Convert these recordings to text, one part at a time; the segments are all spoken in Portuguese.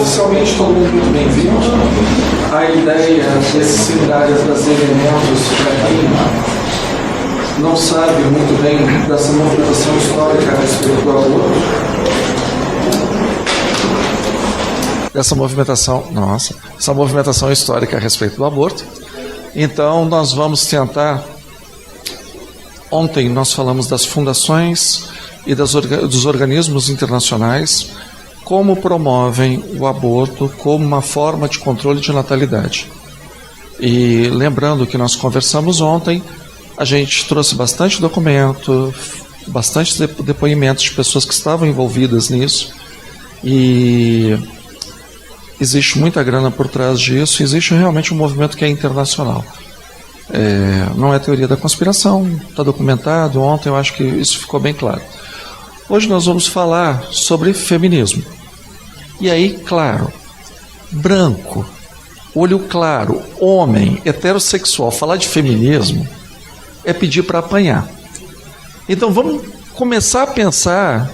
Oficialmente, todo mundo muito bem-vindo. A ideia desse seminário é trazer elementos para quem não sabe muito bem dessa movimentação histórica a respeito do aborto. Essa movimentação histórica a respeito do aborto. Então, nós vamos tentar... Ontem nós falamos das fundações e dos organismos internacionais, como promovem o aborto como uma forma de controle de natalidade. E lembrando que nós conversamos ontem, a gente trouxe bastante documento, bastante depoimentos de pessoas que estavam envolvidas nisso, e existe muita grana por trás disso, existe realmente um movimento que é internacional. Não é teoria da conspiração, está documentado, ontem eu acho que isso ficou bem claro. Hoje nós vamos falar sobre feminismo. E aí, claro, branco, olho claro, homem, heterossexual, falar de feminismo é pedir para apanhar. Então vamos começar a pensar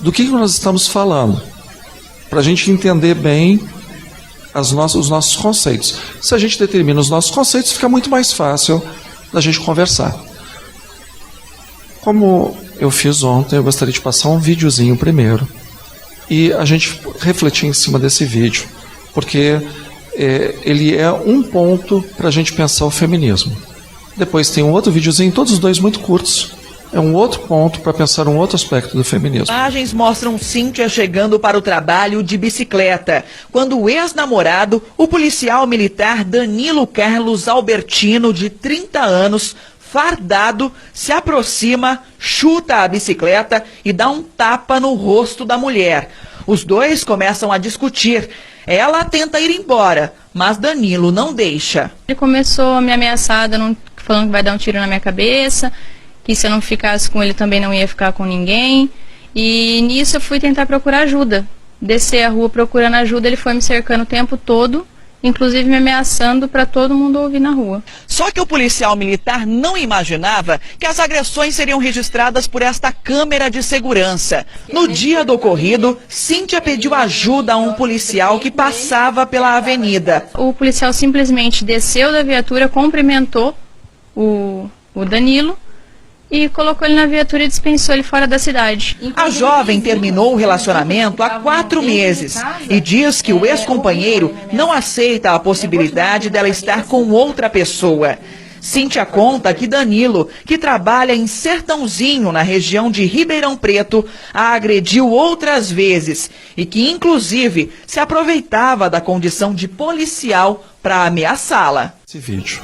do que nós estamos falando, para a gente entender bem os nossos conceitos. Se a gente determina os nossos conceitos, fica muito mais fácil da gente conversar. Como eu fiz ontem, eu gostaria de passar um videozinho primeiro e a gente refletir em cima desse vídeo, porque ele é um ponto para a gente pensar o feminismo. Depois tem um outro videozinho, todos os dois muito curtos, é um outro ponto para pensar um outro aspecto do feminismo. Imagens mostram Cíntia chegando para o trabalho de bicicleta, quando o ex-namorado, o policial militar Danilo Carlos Albertino, de 30 anos, fardado, se aproxima, chuta a bicicleta e dá um tapa no rosto da mulher. Os dois começam a discutir. Ela tenta ir embora, mas Danilo não deixa. Ele começou a me ameaçar, falando que vai dar um tiro na minha cabeça, que se eu não ficasse com ele também não ia ficar com ninguém. E nisso eu fui tentar procurar ajuda. Descer a rua procurando ajuda, ele foi me cercando o tempo todo, inclusive me ameaçando para todo mundo ouvir na rua. Só que o policial militar não imaginava que as agressões seriam registradas por esta câmera de segurança. No dia do ocorrido, Cíntia pediu ajuda a um policial que passava pela avenida. O policial simplesmente desceu da viatura, cumprimentou o Danilo e colocou ele na viatura e dispensou ele fora da cidade. A jovem terminou o relacionamento há 4 meses e diz que o ex-companheiro não aceita a possibilidade dela estar com outra pessoa. Cíntia conta que Danilo, que trabalha em Sertãozinho, na região de Ribeirão Preto, a agrediu outras vezes e que, inclusive, se aproveitava da condição de policial para ameaçá-la. Esse vídeo.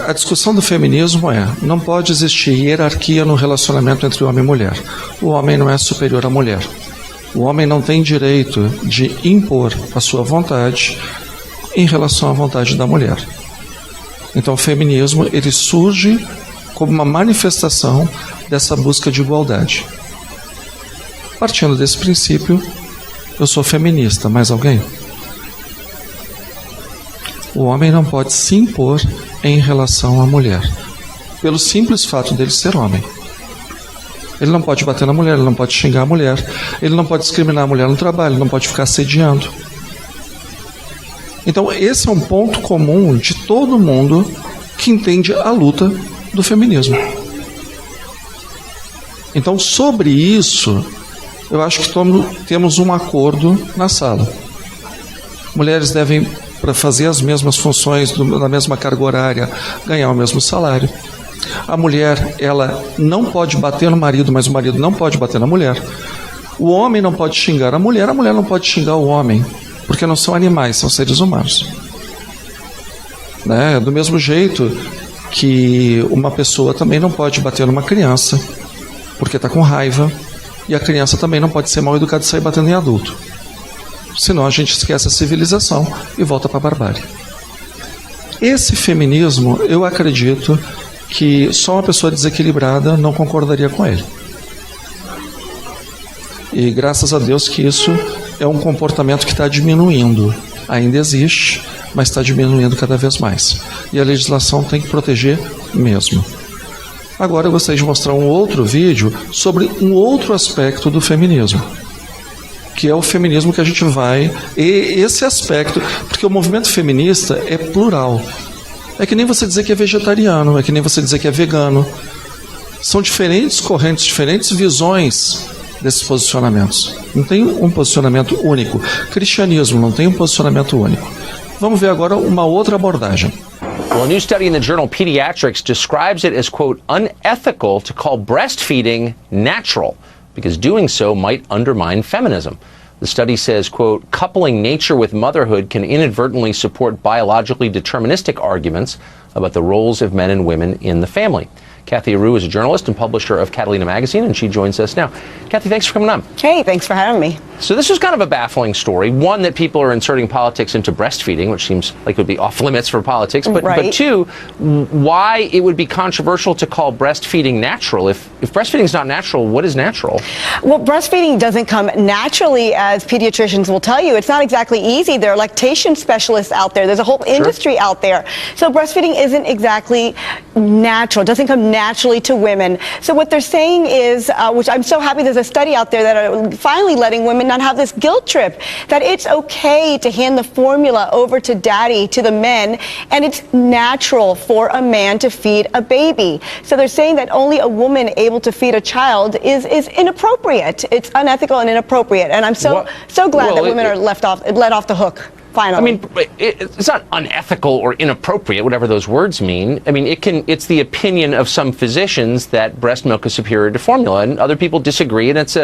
A discussão do feminismo não pode existir hierarquia no relacionamento entre homem e mulher. O homem não é superior à mulher. O homem não tem direito de impor a sua vontade em relação à vontade da mulher. Então o feminismo ele surge como uma manifestação dessa busca de igualdade. Partindo desse princípio, eu sou feminista, mais alguém? O homem não pode se impor em relação à mulher, pelo simples fato dele ser homem. Ele não pode bater na mulher, ele não pode xingar a mulher, ele não pode discriminar a mulher no trabalho, ele não pode ficar assediando. Então esse é um ponto comum de todo mundo que entende a luta do feminismo. Então sobre isso, eu acho que temos um acordo na sala. Mulheres devem, para fazer as mesmas funções, na mesma carga horária, ganhar o mesmo salário. A mulher, ela não pode bater no marido, mas o marido não pode bater na mulher. O homem não pode xingar a mulher não pode xingar o homem, porque não são animais, são seres humanos. Do mesmo jeito que uma pessoa também não pode bater numa criança, porque está com raiva, e a criança também não pode ser mal educada e sair batendo em adulto. Senão a gente esquece a civilização e volta para a barbárie. Esse feminismo, eu acredito que só uma pessoa desequilibrada não concordaria com ele. E graças a Deus que isso é um comportamento que está diminuindo. Ainda existe, mas está diminuindo cada vez mais. E a legislação tem que proteger mesmo. Agora eu gostaria de mostrar um outro vídeo sobre um outro aspecto do feminismo, que é o feminismo que a gente vai... E esse aspecto, porque o movimento feminista é plural. É que nem você dizer que é vegetariano, é que nem você dizer que é vegano. São diferentes correntes, diferentes visões desses posicionamentos. Não tem um posicionamento único. Cristianismo não tem um posicionamento único. Vamos ver agora uma outra abordagem. Well, a new study in the journal Pediatrics describes it as, quote, unethical to call breastfeeding natural, because doing so might undermine feminism. The study says, quote, coupling nature with motherhood can inadvertently support biologically deterministic arguments about the roles of men and women in the family. Kathy Aru is a journalist and publisher of Catalina Magazine, and she joins us now. Kathy, thanks for coming on. Hey, thanks for having me. So this is kind of a baffling story. One, that people are inserting politics into breastfeeding, which seems like it would be off limits for politics. But, right. But two, why it would be controversial to call breastfeeding natural. If breastfeeding is not natural, what is natural? Well, breastfeeding doesn't come naturally, as pediatricians will tell you. It's not exactly easy. There are lactation specialists out there. There's a whole industry out there. So breastfeeding isn't exactly natural. It doesn't come naturally to women. So what they're saying is, which I'm so happy there's a study out there that are finally letting women not have this guilt trip, that it's okay to hand the formula over to daddy, to the men, and it's natural for a man to feed a baby. So they're saying that only a woman able to feed a child is inappropriate. It's unethical and inappropriate. And I'm so glad that women are let off the hook. Finally. I mean, it's not unethical or inappropriate, whatever those words mean. I mean, it's the opinion of some physicians that breast milk is superior to formula, and other people disagree, and it's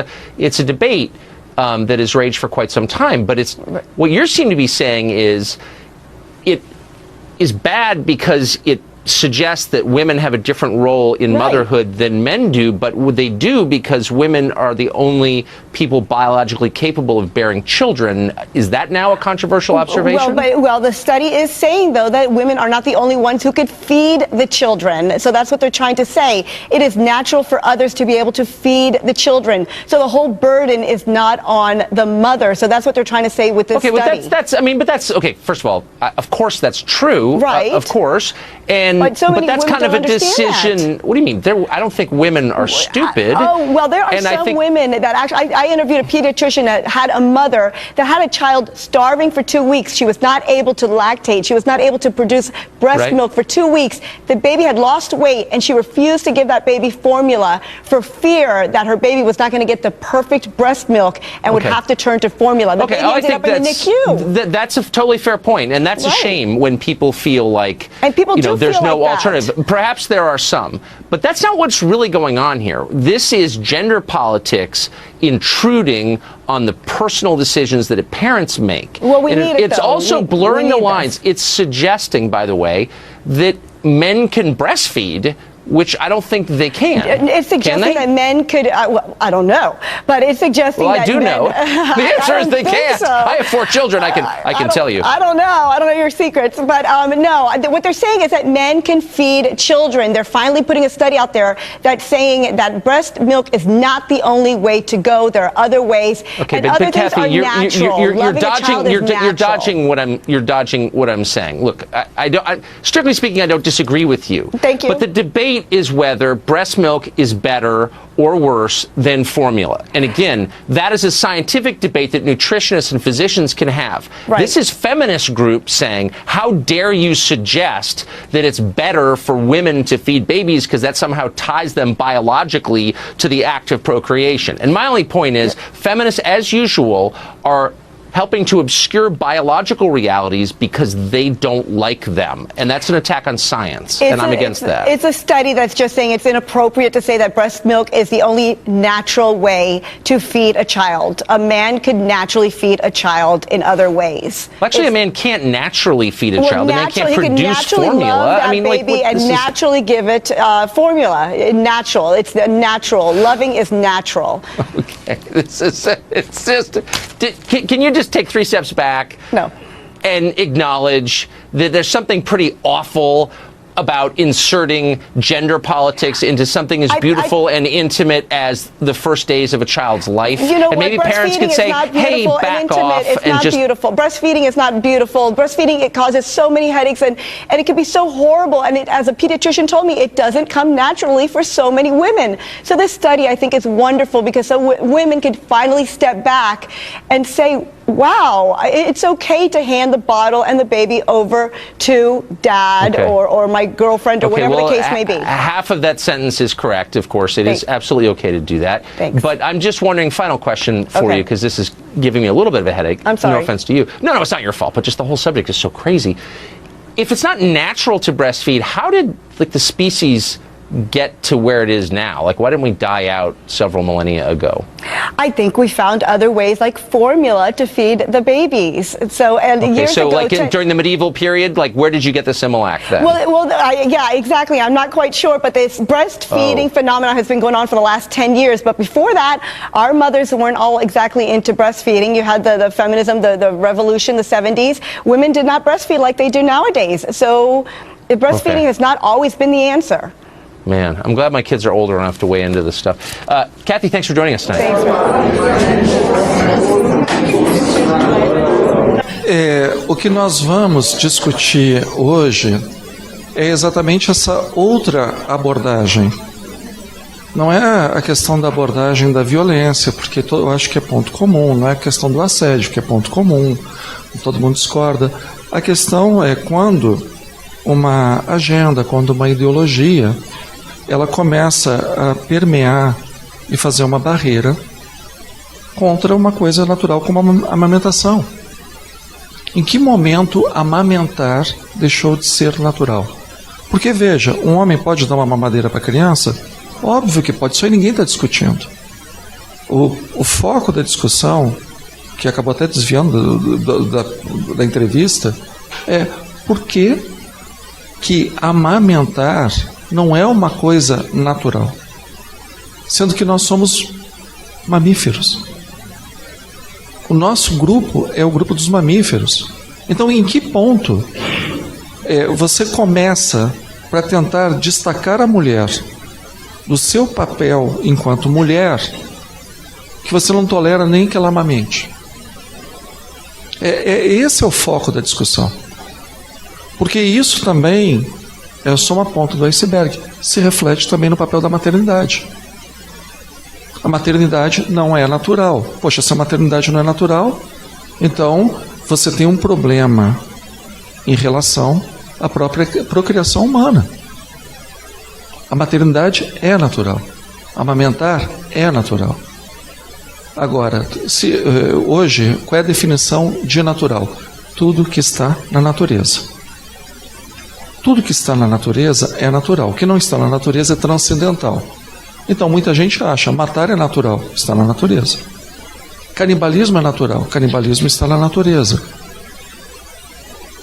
a debate that has raged for quite some time. But what you seem to be saying is it is bad because it suggests that women have a different role in motherhood than men do, but would they do because women are the only people biologically capable of bearing children? Is that now a controversial observation? Well, the study is saying, though, that women are not the only ones who could feed the children. So that's what they're trying to say. It is natural for others to be able to feed the children. So the whole burden is not on the mother. So that's what they're trying to say with this study. Okay, but that's okay. First of all, of course that's true. Right. Of course. But that's kind of a decision. What do you mean? I don't think women are stupid. There are some women that actually. I interviewed a pediatrician that had a mother that had a child starving for 2 weeks. She was not able to lactate. She was not able to produce breast milk for 2 weeks. The baby had lost weight, and she refused to give that baby formula for fear that her baby was not going to get the perfect breast milk and would have to turn to formula. The baby ended up in the NICU. That's a totally fair point, and that's a shame when people feel like there's no alternative. Perhaps there are some, but that's not what's really going on here. This is gender politics intruding on the personal decisions that parents make. Well, it's also blurring the lines. It's suggesting, by the way, that men can breastfeed, which I don't think they can. It's suggesting that men could, I don't know, but it's suggesting that I do know. The answer is they can't. So. I have 4 children, I can tell you. I don't know your secrets, but no, what they're saying is that men can feed children. They're finally putting a study out there that's saying that breast milk is not the only way to go. There are other ways, okay, and other things are natural. You're dodging what I'm saying. Look, I strictly speaking, I don't disagree with you. Thank you. But the debate is whether breast milk is better or worse than formula. And again, that is a scientific debate that nutritionists and physicians can have. Right. This is feminist groups saying, how dare you suggest that it's better for women to feed babies because that somehow ties them biologically to the act of procreation. And my only point is, feminists, as usual, are helping to obscure biological realities because they don't like them. And that's an attack on science, and I'm against that. It's a study that's just saying it's inappropriate to say that breast milk is the only natural way to feed a child. A man could naturally feed a child in other ways. Well, actually, a man can't naturally feed a child. A man can't produce formula. I mean, baby, and naturally give it formula. Natural. It's natural. Loving is natural. Okay. It's just. Can you just take 3 steps back? No. and acknowledge that there's something pretty awful about inserting gender politics into something as beautiful and intimate as the first days of a child's life. You know and maybe parents could say, hey, back off. It's not beautiful. Breastfeeding is not beautiful. Breastfeeding, it causes so many headaches, and it can be so horrible. And as a pediatrician told me, it doesn't come naturally for so many women. So this study, I think, is wonderful because so women can finally step back and say, wow, it's okay to hand the bottle and the baby over to dad or my girlfriend or whatever the case may be. Half of that sentence is correct, of course. It is absolutely okay to do that. Thanks. But I'm just wondering, final question for you, because this is giving me a little bit of a headache. I'm sorry. No offense to you. No, it's not your fault, but just the whole subject is so crazy. If it's not natural to breastfeed, how did the species get to where it is now? Like, why didn't we die out several millennia ago? I think we found other ways like formula to feed the babies. So, years ago, like during the medieval period, like where did you get the Similac then? Yeah, exactly. I'm not quite sure, but this breastfeeding phenomenon has been going on for the last 10 years. But before that, our mothers weren't all exactly into breastfeeding. You had the feminism, the revolution, the 70s. Women did not breastfeed like they do nowadays. So breastfeeding has not always been the answer. Man, I'm glad my kids are older enough to weigh into this stuff. Kathy, thanks for joining us tonight. O que nós vamos discutir hoje é exatamente essa outra abordagem. Não é a questão da abordagem da violência, porque eu acho que é ponto comum, não é a questão do assédio, que é ponto comum, todo mundo discorda. A questão é quando uma agenda, quando uma ideologia ela começa a permear e fazer uma barreira contra uma coisa natural como a amamentação. Em que momento amamentar deixou de ser natural? Porque, veja, um homem pode dar uma mamadeira para a criança? Óbvio que pode, isso aí ninguém está discutindo. O foco da discussão, que acabou até desviando da entrevista, é por que amamentar não é uma coisa natural, sendo que nós somos mamíferos. O nosso grupo é o grupo dos mamíferos. Então, em que ponto você começa para tentar destacar a mulher do seu papel enquanto mulher, que você não tolera nem que ela amamente? Esse é o foco da discussão. Porque isso também é só uma ponta do iceberg, se reflete também no papel da maternidade. A maternidade não é natural. Poxa, se a maternidade não é natural, então você tem um problema em relação à própria procriação humana. A maternidade é natural. Amamentar é natural. Agora, hoje, qual é a definição de natural? Tudo que está na natureza. Tudo que está na natureza é natural. O que não está na natureza é transcendental. Então, muita gente acha matar é natural. Está na natureza. Canibalismo é natural. Canibalismo está na natureza.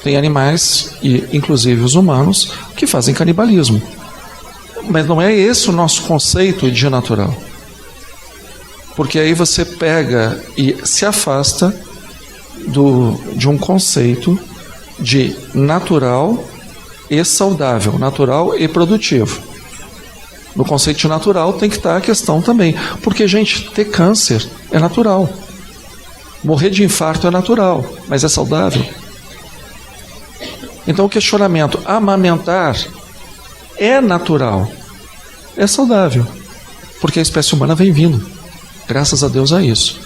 Tem animais, e inclusive os humanos, que fazem canibalismo. Mas não é esse o nosso conceito de natural. Porque aí você pega e se afasta de um conceito de natural e saudável, natural e produtivo. No conceito de natural tem que estar a questão também. Porque, gente, ter câncer é natural. Morrer de infarto é natural, mas é saudável. Então o questionamento, amamentar é natural, é saudável. Porque a espécie humana vem vindo, graças a Deus a isso.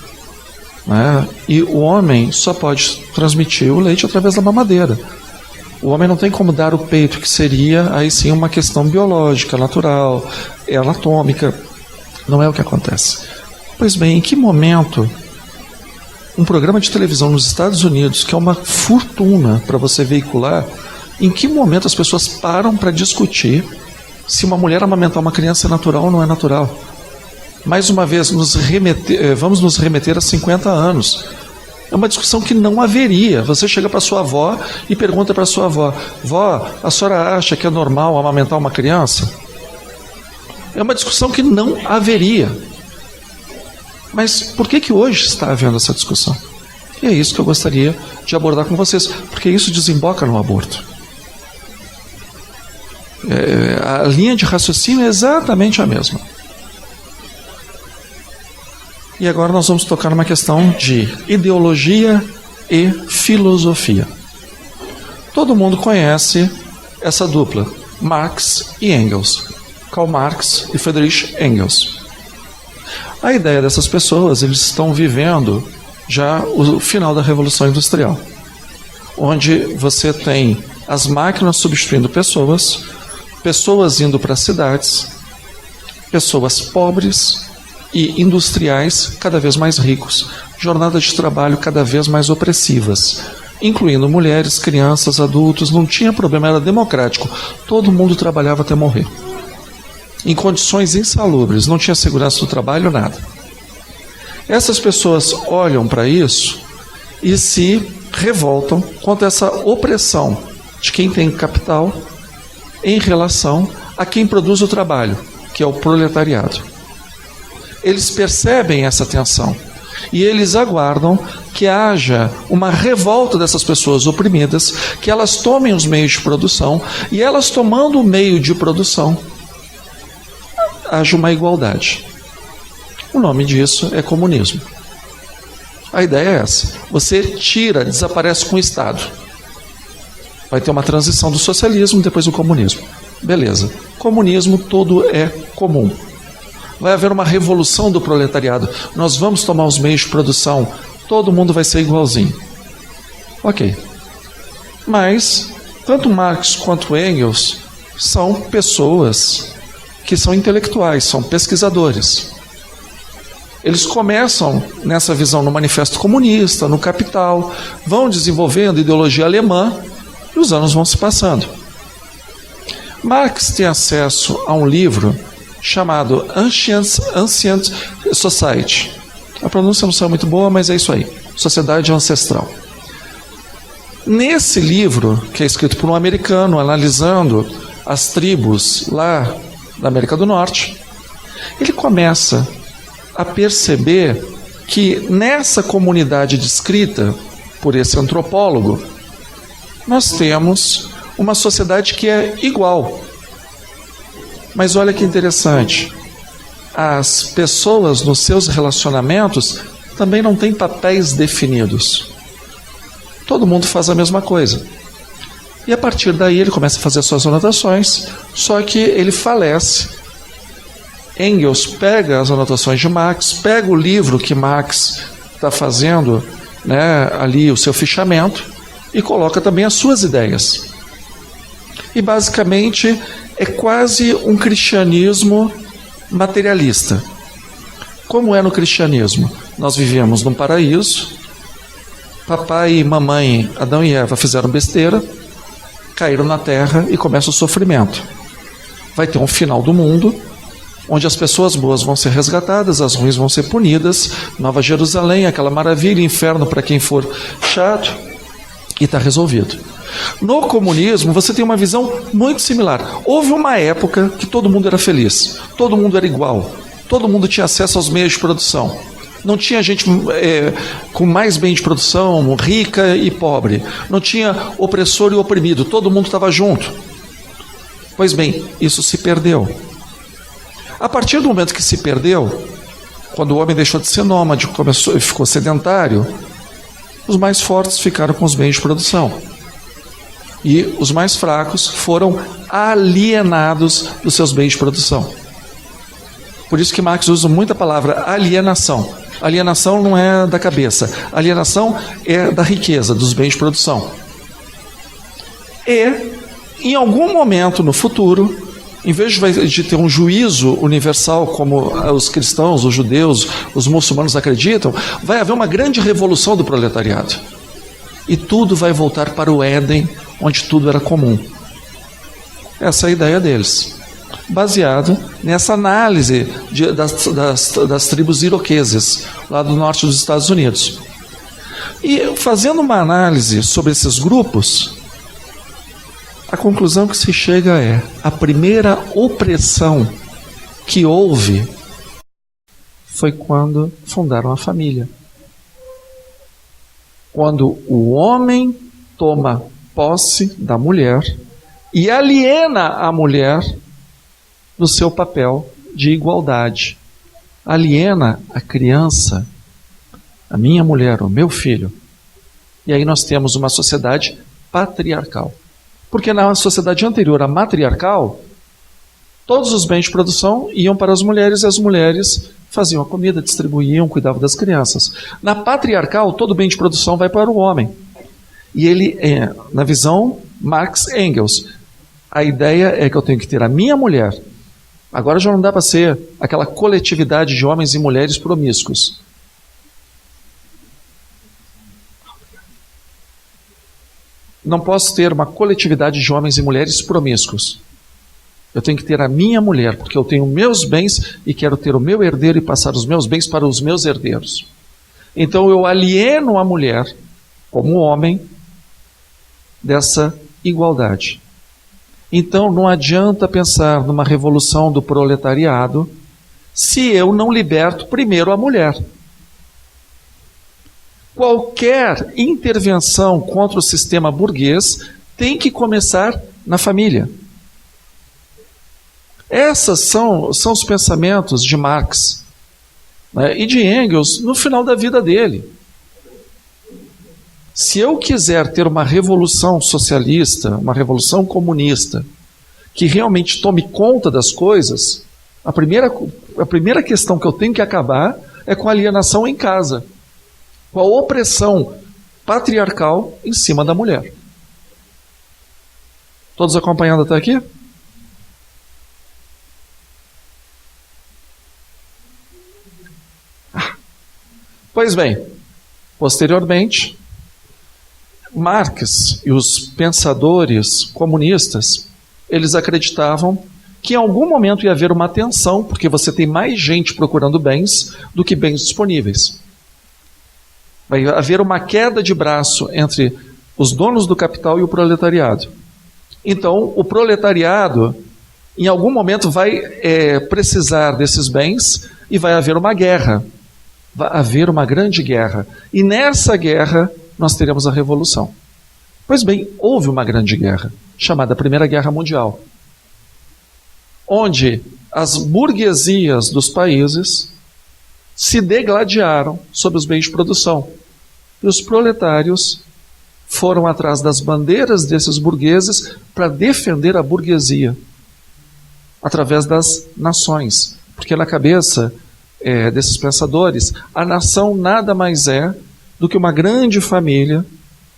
E o homem só pode transmitir o leite através da mamadeira. O homem não tem como dar o peito, que seria, aí sim, uma questão biológica, natural, anatômica. Não é o que acontece. Pois bem, em que momento um programa de televisão nos Estados Unidos, que é uma fortuna para você veicular, em que momento as pessoas param para discutir se uma mulher amamentar uma criança é natural ou não é natural? Mais uma vez, vamos nos remeter a 50 anos. É uma discussão que não haveria. Você chega para sua avó e pergunta para sua avó: vó, a senhora acha que é normal amamentar uma criança? É uma discussão que não haveria. Mas por que hoje está havendo essa discussão? E é isso que eu gostaria de abordar com vocês, porque isso desemboca no aborto. A linha de raciocínio é exatamente a mesma. E agora nós vamos tocar numa questão de ideologia e filosofia. Todo mundo conhece essa dupla, Marx e Engels, Karl Marx e Friedrich Engels. A ideia dessas pessoas, eles estão vivendo já o final da Revolução Industrial, onde você tem as máquinas substituindo pessoas, pessoas indo para as cidades, pessoas pobres e industriais cada vez mais ricos, jornadas de trabalho cada vez mais opressivas, incluindo mulheres, crianças, adultos, não tinha problema, era democrático, todo mundo trabalhava até morrer. Em condições insalubres, não tinha segurança do trabalho, nada. Essas pessoas olham para isso e se revoltam contra essa opressão de quem tem capital em relação a quem produz o trabalho, que é o proletariado. Eles percebem essa tensão e eles aguardam que haja uma revolta dessas pessoas oprimidas, que elas tomem os meios de produção e elas tomando o meio de produção, haja uma igualdade. O nome disso é comunismo. A ideia é essa. Você tira, desaparece com o Estado. Vai ter uma transição do socialismo, depois do comunismo. Beleza. Comunismo todo é comum. Vai haver uma revolução do proletariado. Nós vamos tomar os meios de produção. Todo mundo vai ser igualzinho. Ok. Mas, tanto Marx quanto Engels são pessoas que são intelectuais, são pesquisadores. Eles começam nessa visão no Manifesto Comunista, no Capital, vão desenvolvendo ideologia alemã e os anos vão se passando. Marx tem acesso a um livro chamado Ancient Society. A pronúncia não saiu muito boa, mas é isso aí. Sociedade Ancestral. Nesse livro, que é escrito por um americano, analisando as tribos lá da América do Norte, ele começa a perceber que nessa comunidade descrita por esse antropólogo, nós temos uma sociedade que é igual. Mas olha que interessante, as pessoas nos seus relacionamentos também não têm papéis definidos. Todo mundo faz a mesma coisa. E a partir daí ele começa a fazer suas anotações, só que ele falece. Engels pega as anotações de Marx, pega o livro que Marx está fazendo, né, ali o seu fichamento, e coloca também as suas ideias. E basicamente é quase um cristianismo materialista. Como é no cristianismo? Nós vivemos num paraíso, papai e mamãe, Adão e Eva, fizeram besteira, caíram na terra e começa o sofrimento. Vai ter um final do mundo, onde as pessoas boas vão ser resgatadas, as ruins vão ser punidas, Nova Jerusalém, aquela maravilha, inferno para quem for chato, e está resolvido. No comunismo, você tem uma visão muito similar. Houve uma época que todo mundo era feliz, todo mundo era igual, todo mundo tinha acesso aos meios de produção. Não tinha gente com mais bem de produção, rica e pobre. Não tinha opressor e oprimido, todo mundo estava junto. Pois bem, isso se perdeu. A partir do momento que se perdeu, quando o homem deixou de ser nômade, ficou sedentário, os mais fortes ficaram com os meios de produção. E os mais fracos foram alienados dos seus meios de produção. Por isso que Marx usa muito a palavra alienação. Alienação não é da cabeça, alienação é da riqueza, dos bens de produção. E, em algum momento no futuro, em vez de ter um juízo universal, como os cristãos, os judeus, os muçulmanos acreditam, vai haver uma grande revolução do proletariado. E tudo vai voltar para o Éden, onde tudo era comum. Essa é a ideia deles, baseado nessa análise das tribos iroqueses, lá do norte dos Estados Unidos. E fazendo uma análise sobre esses grupos, a conclusão que se chega é: a primeira opressão que houve foi quando fundaram a família. quando o homem toma posse da mulher e aliena a mulher do seu papel de igualdade. Aliena a criança, a minha mulher, o meu filho. E aí nós temos uma sociedade patriarcal. Porque na sociedade anterior à matriarcal, todos os bens de produção iam para as mulheres e as mulheres faziam a comida, distribuíam, cuidavam das crianças. Na patriarcal, todo bem de produção vai para o homem. E ele, na visão Marx e Engels, a ideia é que eu tenho que ter a minha mulher. Agora já não dá para ser aquela coletividade de homens e mulheres promíscuos. Não posso ter uma coletividade de homens e mulheres promíscuos. Eu tenho que ter a minha mulher, porque eu tenho meus bens e quero ter o meu herdeiro e passar os meus bens para os meus herdeiros. Então eu alieno a mulher, como homem, dessa igualdade. Então não adianta pensar numa revolução do proletariado se eu não liberto primeiro a mulher. Qualquer intervenção contra o sistema burguês tem que começar na família. Esses são os pensamentos de Marx, né, e de Engels no final da vida dele. Se eu quiser ter uma revolução socialista, uma revolução comunista, que realmente tome conta das coisas, a primeira questão que eu tenho que acabar é com a alienação em casa, com a opressão patriarcal em cima da mulher. Todos acompanhando até aqui? Pois bem, posteriormente, Marx e os pensadores comunistas, eles acreditavam que em algum momento ia haver uma tensão, porque você tem mais gente procurando bens do que bens disponíveis. Vai haver uma queda de braço entre os donos do capital e o proletariado. Então, o proletariado, em algum momento, vai precisar desses bens e vai haver uma guerra. Vai haver uma grande guerra. E nessa guerra, nós teremos a Revolução. Pois bem, houve uma grande guerra, chamada Primeira Guerra Mundial, onde as burguesias dos países se degladiaram sobre os bens de produção. E os proletários foram atrás das bandeiras desses burgueses para defender a burguesia, através das nações. Porque na cabeça desses pensadores, a nação nada mais é do que uma grande família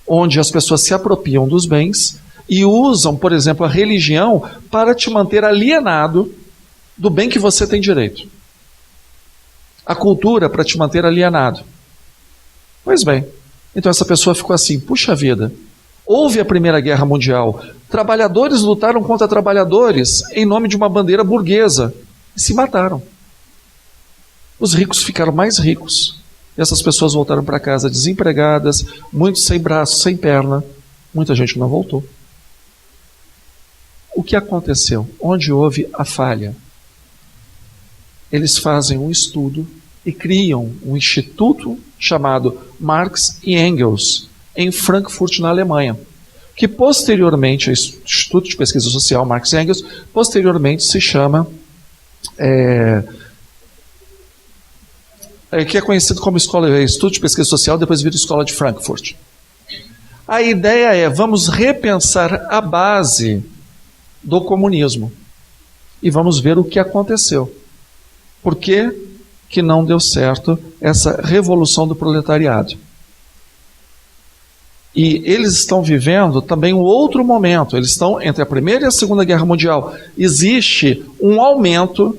onde as pessoas se apropriam dos bens e usam, por exemplo, a religião para te manter alienado do bem que você tem direito. A cultura para te manter alienado. Pois bem, então essa pessoa ficou assim, puxa vida, houve a Primeira Guerra Mundial, trabalhadores lutaram contra trabalhadores em nome de uma bandeira burguesa e se mataram. Os ricos ficaram mais ricos. E essas pessoas voltaram para casa desempregadas, muitos sem braço, sem perna. Muita gente não voltou. O que aconteceu? Onde houve a falha? Eles fazem um estudo e criam um instituto chamado Marx e Engels, em Frankfurt, na Alemanha, que posteriormente, o Instituto de Pesquisa Social Marx e Engels, posteriormente se chama... que é conhecido como Instituto de Pesquisa Social, depois vira Escola de Frankfurt. A ideia é, vamos repensar a base do comunismo e vamos ver o que aconteceu. Por que que não deu certo essa revolução do proletariado? E eles estão vivendo também um outro momento. Eles estão entre a Primeira e a Segunda Guerra Mundial. Existe um aumento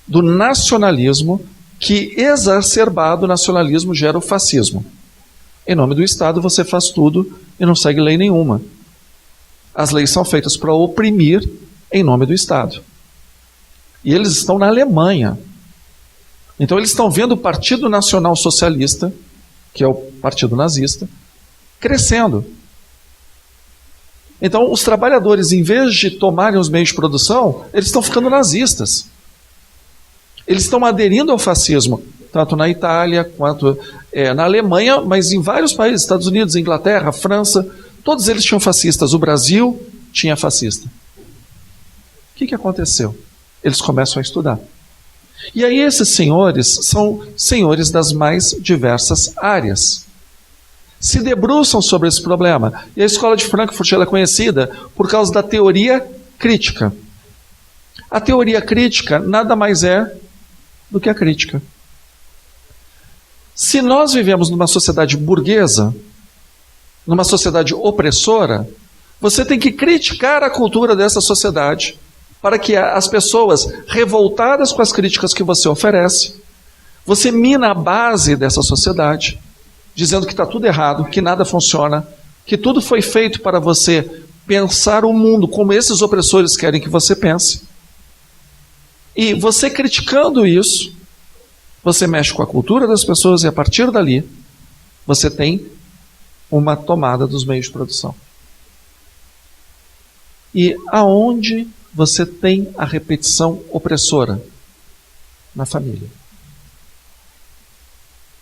do nacionalismo, que exacerbado nacionalismo gera o fascismo. Em nome do Estado você faz tudo e não segue lei nenhuma. As leis são feitas para oprimir em nome do Estado. E eles estão na Alemanha. Então eles estão vendo o Partido Nacional Socialista, que é o partido nazista, crescendo. Então os trabalhadores, em vez de tomarem os meios de produção, eles estão ficando nazistas. Eles estão aderindo ao fascismo, tanto na Itália quanto na Alemanha, mas em vários países, Estados Unidos, Inglaterra, França, todos eles tinham fascistas. O Brasil tinha fascista. O que aconteceu? Eles começam a estudar. E aí esses senhores são senhores das mais diversas áreas. Se debruçam sobre esse problema. E a escola de Frankfurt ela é conhecida por causa da teoria crítica. A teoria crítica nada mais é do que a crítica. Se nós vivemos numa sociedade burguesa, numa sociedade opressora, você tem que criticar a cultura dessa sociedade para que as pessoas revoltadas com as críticas que você oferece, você mina a base dessa sociedade, dizendo que está tudo errado, que nada funciona, que tudo foi feito para você pensar o mundo como esses opressores querem que você pense. E você criticando isso, você mexe com a cultura das pessoas e a partir dali, você tem uma tomada dos meios de produção. E aonde você tem a repetição opressora? Na família.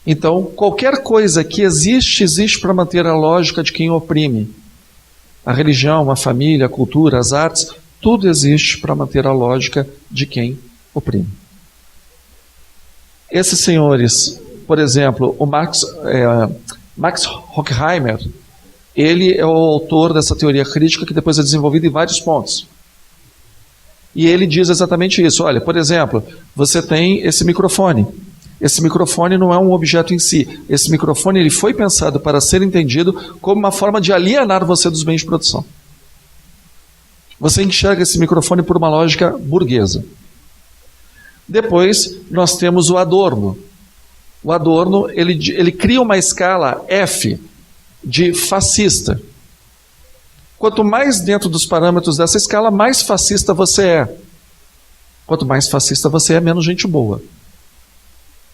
Então, qualquer coisa que existe, existe para manter a lógica de quem oprime. A religião, a família, a cultura, as artes, tudo existe para manter a lógica de quem oprime. Esses senhores, por exemplo, o Max Horkheimer, ele é o autor dessa teoria crítica que depois é desenvolvida em vários pontos. E ele diz exatamente isso. Olha, por exemplo, você tem esse microfone. Esse microfone não é um objeto em si. Esse microfone ele foi pensado para ser entendido como uma forma de alienar você dos meios de produção. Você enxerga esse microfone por uma lógica burguesa. Depois, nós temos o Adorno. O Adorno, ele cria uma escala F de fascista. Quanto mais dentro dos parâmetros dessa escala, mais fascista você é. Quanto mais fascista você é, menos gente boa.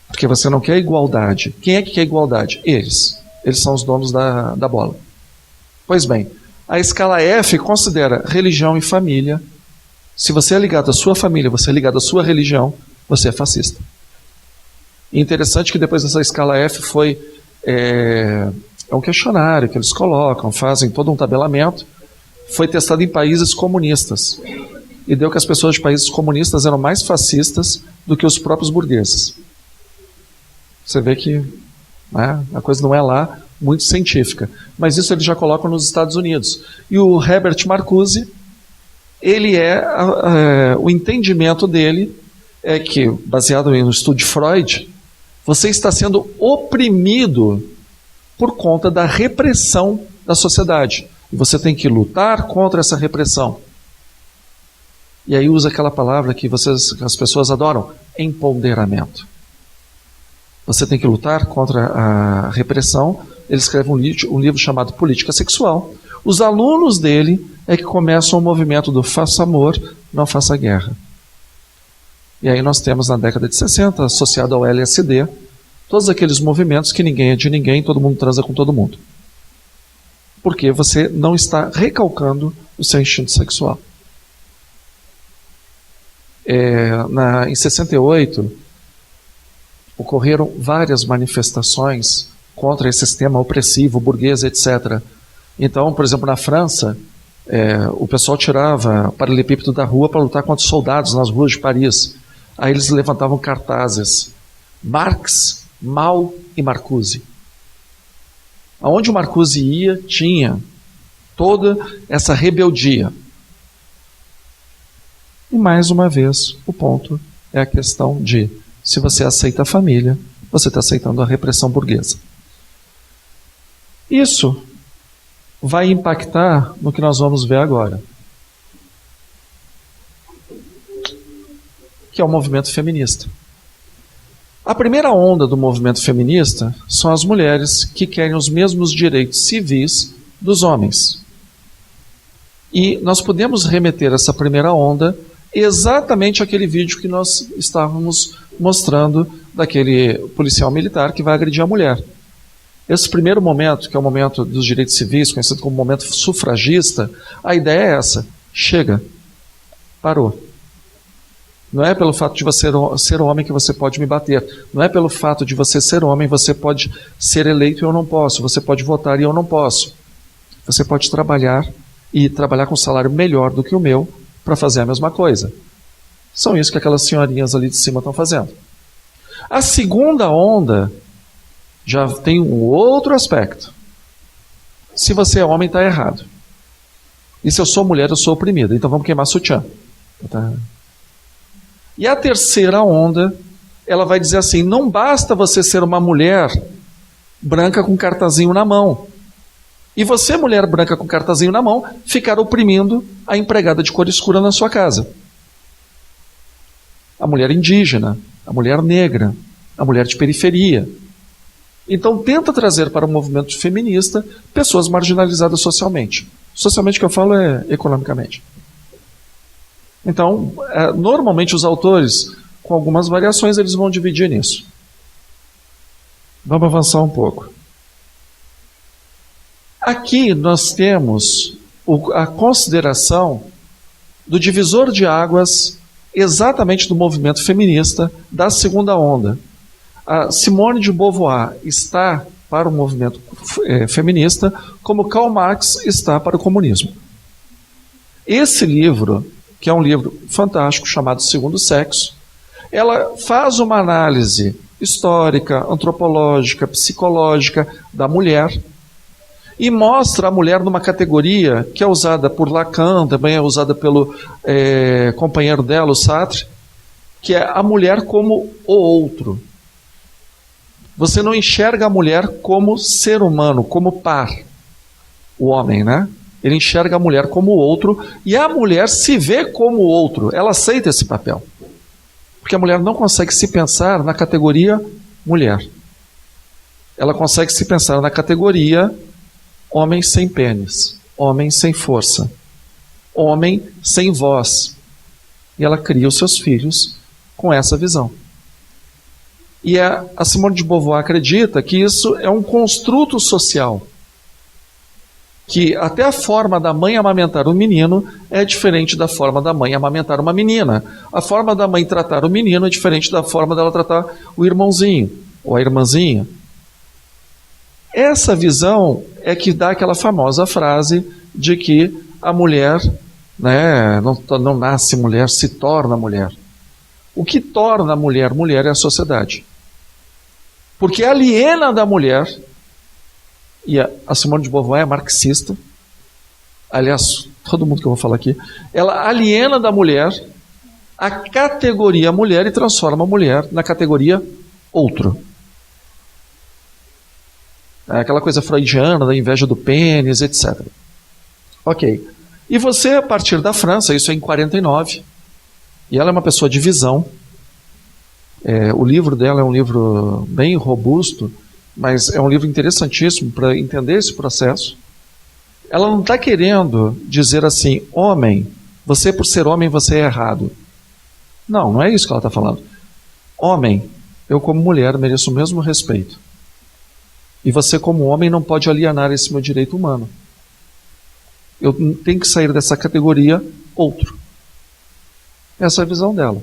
Porque você não quer igualdade. Quem é que quer igualdade? Eles. Eles são os donos da bola. Pois bem, a escala F considera religião e família. Se você é ligado à sua família, você é ligado à sua religião, você é fascista. E interessante que depois dessa escala F foi um questionário que eles colocam, fazem todo um tabelamento. Foi testado em países comunistas. E deu que as pessoas de países comunistas eram mais fascistas do que os próprios burgueses. Você vê que a coisa não é lá muito científica. Mas isso eles já colocam nos Estados Unidos. E o Herbert Marcuse, ele o entendimento dele é que, baseado no estudo de Freud, você está sendo oprimido por conta da repressão da sociedade. E você tem que lutar contra essa repressão. E aí usa aquela palavra que as pessoas adoram, empoderamento. Você tem que lutar contra a repressão. Ele escreve um livro chamado Política Sexual. Os alunos dele é que começam o movimento do faça amor, não faça guerra. E aí nós temos na década de 60, associado ao LSD, todos aqueles movimentos que ninguém é de ninguém, todo mundo transa com todo mundo. Porque você não está recalcando o seu instinto sexual. Em 68, ocorreram várias manifestações contra esse sistema opressivo, burguês, etc. Então, por exemplo, na França, o pessoal tirava paralelepípedo da rua para lutar contra os soldados nas ruas de Paris. Aí eles levantavam cartazes. Marx, Mao e Marcuse. Aonde o Marcuse ia, tinha toda essa rebeldia. E mais uma vez, o ponto é a questão de se você aceita a família, você está aceitando a repressão burguesa. Isso vai impactar no que nós vamos ver agora, que é o movimento feminista. A primeira onda do movimento feminista são as mulheres que querem os mesmos direitos civis dos homens. E nós podemos remeter essa primeira onda exatamente àquele vídeo que nós estávamos mostrando daquele policial militar que vai agredir a mulher. Esse primeiro momento, que é o momento dos direitos civis, conhecido como momento sufragista, a ideia é essa: chega, parou. Não é pelo fato de você ser homem que você pode me bater. Não é pelo fato de você ser homem, você pode ser eleito e eu não posso. Você pode votar e eu não posso. Você pode trabalhar e trabalhar com um salário melhor do que o meu para fazer a mesma coisa. São isso que aquelas senhorinhas ali de cima estão fazendo. A segunda onda já tem um outro aspecto. Se você é homem, está errado. E se eu sou mulher, eu sou oprimida. Então vamos queimar sutiã. Tá? E a terceira onda, ela vai dizer assim, não basta você ser uma mulher branca com cartazinho na mão. E você, mulher branca com cartazinho na mão, ficar oprimindo a empregada de cor escura na sua casa. A mulher indígena, a mulher negra, a mulher de periferia. Então tenta trazer para o movimento feminista pessoas marginalizadas socialmente. Socialmente que eu falo é economicamente. Então, normalmente os autores, com algumas variações, eles vão dividir nisso. Vamos avançar um pouco. Aqui nós temos a consideração do divisor de águas exatamente do movimento feminista da segunda onda. A Simone de Beauvoir está para o movimento feminista como Karl Marx está para o comunismo. Esse livro, que é um livro fantástico chamado Segundo Sexo, ela faz uma análise histórica, antropológica, psicológica da mulher e mostra a mulher numa categoria que é usada por Lacan, também é usada pelo companheiro dela, o Sartre, que é a mulher como o outro. Você não enxerga a mulher como ser humano, como par. O homem, né? Ele enxerga a mulher como o outro e a mulher se vê como o outro. Ela aceita esse papel. Porque a mulher não consegue se pensar na categoria mulher. Ela consegue se pensar na categoria homem sem pênis, homem sem força, homem sem voz. E ela cria os seus filhos com essa visão. E a Simone de Beauvoir acredita que isso é um construto social. Que até a forma da mãe amamentar um menino é diferente da forma da mãe amamentar uma menina. A forma da mãe tratar o menino é diferente da forma dela tratar o irmãozinho ou a irmãzinha. Essa visão é que dá aquela famosa frase de que a mulher, né, não nasce mulher, se torna mulher. O que torna a mulher mulher é a sociedade. Porque aliena da mulher, e a Simone de Beauvoir é marxista, aliás, todo mundo que eu vou falar aqui, ela aliena da mulher a categoria mulher e transforma a mulher na categoria outro. É aquela coisa freudiana da inveja do pênis, etc. Ok. E você, a partir da França, isso é em 49, e ela é uma pessoa de visão. O livro dela é um livro bem robusto, mas é um livro interessantíssimo para entender esse processo. Ela não está querendo dizer assim, homem, você por ser homem, você é errado. Não é isso que ela está falando. Homem, eu como mulher mereço o mesmo respeito. E você como homem não pode alienar esse meu direito humano. Eu tenho que sair dessa categoria outro. Essa é a visão dela.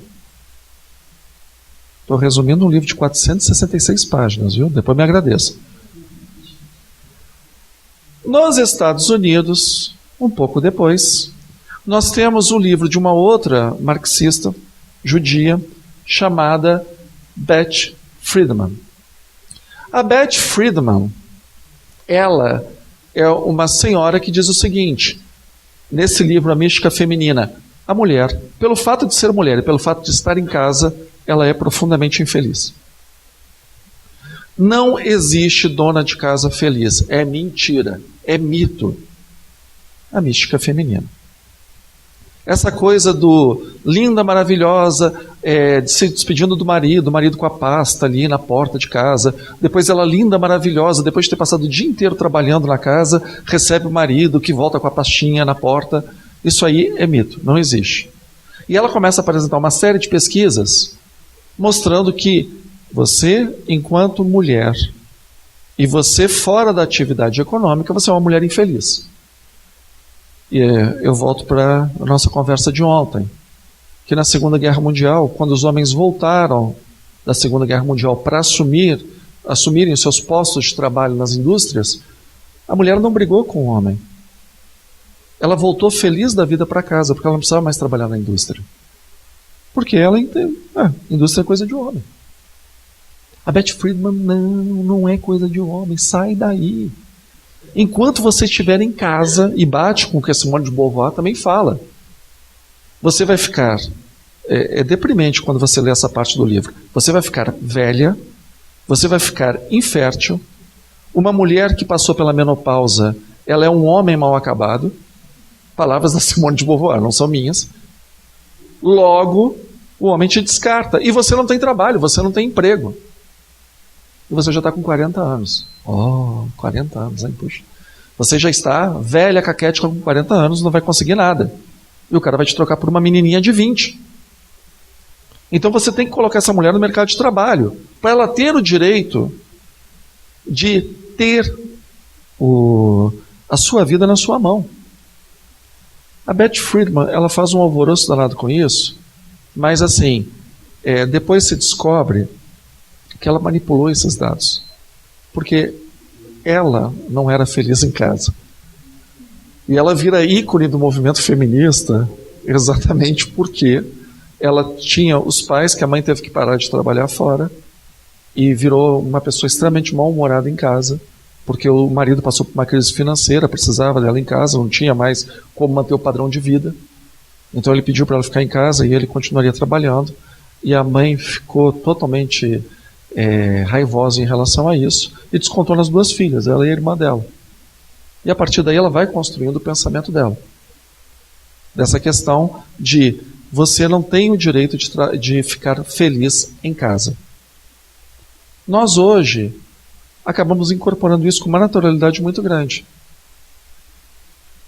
Estou resumindo um livro de 466 páginas, viu? Depois me agradeça. Nos Estados Unidos, um pouco depois, nós temos um livro de uma outra marxista judia chamada Beth Friedman. A Beth Friedman, ela é uma senhora que diz o seguinte, nesse livro A Mística Feminina, a mulher, pelo fato de ser mulher e pelo fato de estar em casa, ela é profundamente infeliz. Não existe dona de casa feliz. É mentira. É mito. A mística feminina. Essa coisa do linda, maravilhosa, se despedindo do marido com a pasta ali na porta de casa, depois ela linda, maravilhosa, depois de ter passado o dia inteiro trabalhando na casa, recebe o marido que volta com a pastinha na porta. Isso aí é mito, não existe. E ela começa a apresentar uma série de pesquisas mostrando que você, enquanto mulher, e você fora da atividade econômica, você é uma mulher infeliz. E eu volto para a nossa conversa de ontem, que na Segunda Guerra Mundial, quando os homens voltaram da Segunda Guerra Mundial para assumirem os seus postos de trabalho nas indústrias, a mulher não brigou com o homem. Ela voltou feliz da vida para casa, porque ela não precisava mais trabalhar na indústria. Porque ela entende, indústria é coisa de homem. A Beth Friedman, não é coisa de homem, sai daí. Enquanto você estiver em casa, e bate com o que a Simone de Beauvoir também fala, você vai ficar, é deprimente quando você lê essa parte do livro, você vai ficar velha, você vai ficar infértil, uma mulher que passou pela menopausa, ela é um homem mal acabado, palavras da Simone de Beauvoir, não são minhas, logo o homem te descarta, e você não tem trabalho, você não tem emprego, e você já está com 40 anos, 40 anos, hein, puxa, você já está velha, caquética com 40 anos, não vai conseguir nada, e o cara vai te trocar por uma menininha de 20. Então você tem que colocar essa mulher no mercado de trabalho, para ela ter o direito de ter a sua vida na sua mão. A Beth Friedman, ela faz um alvoroço danado com isso, mas assim, depois se descobre que ela manipulou esses dados, porque ela não era feliz em casa. E ela vira ícone do movimento feminista exatamente porque ela tinha os pais que a mãe teve que parar de trabalhar fora e virou uma pessoa extremamente mal-humorada em casa, porque o marido passou por uma crise financeira, precisava dela em casa, não tinha mais como manter o padrão de vida. Então ele pediu para ela ficar em casa e ele continuaria trabalhando. E a mãe ficou totalmente raivosa em relação a isso e descontou nas duas filhas, ela e a irmã dela. E a partir daí ela vai construindo o pensamento dela. Dessa questão de você não tem o direito de ficar feliz em casa. Nós hoje acabamos incorporando isso com uma naturalidade muito grande.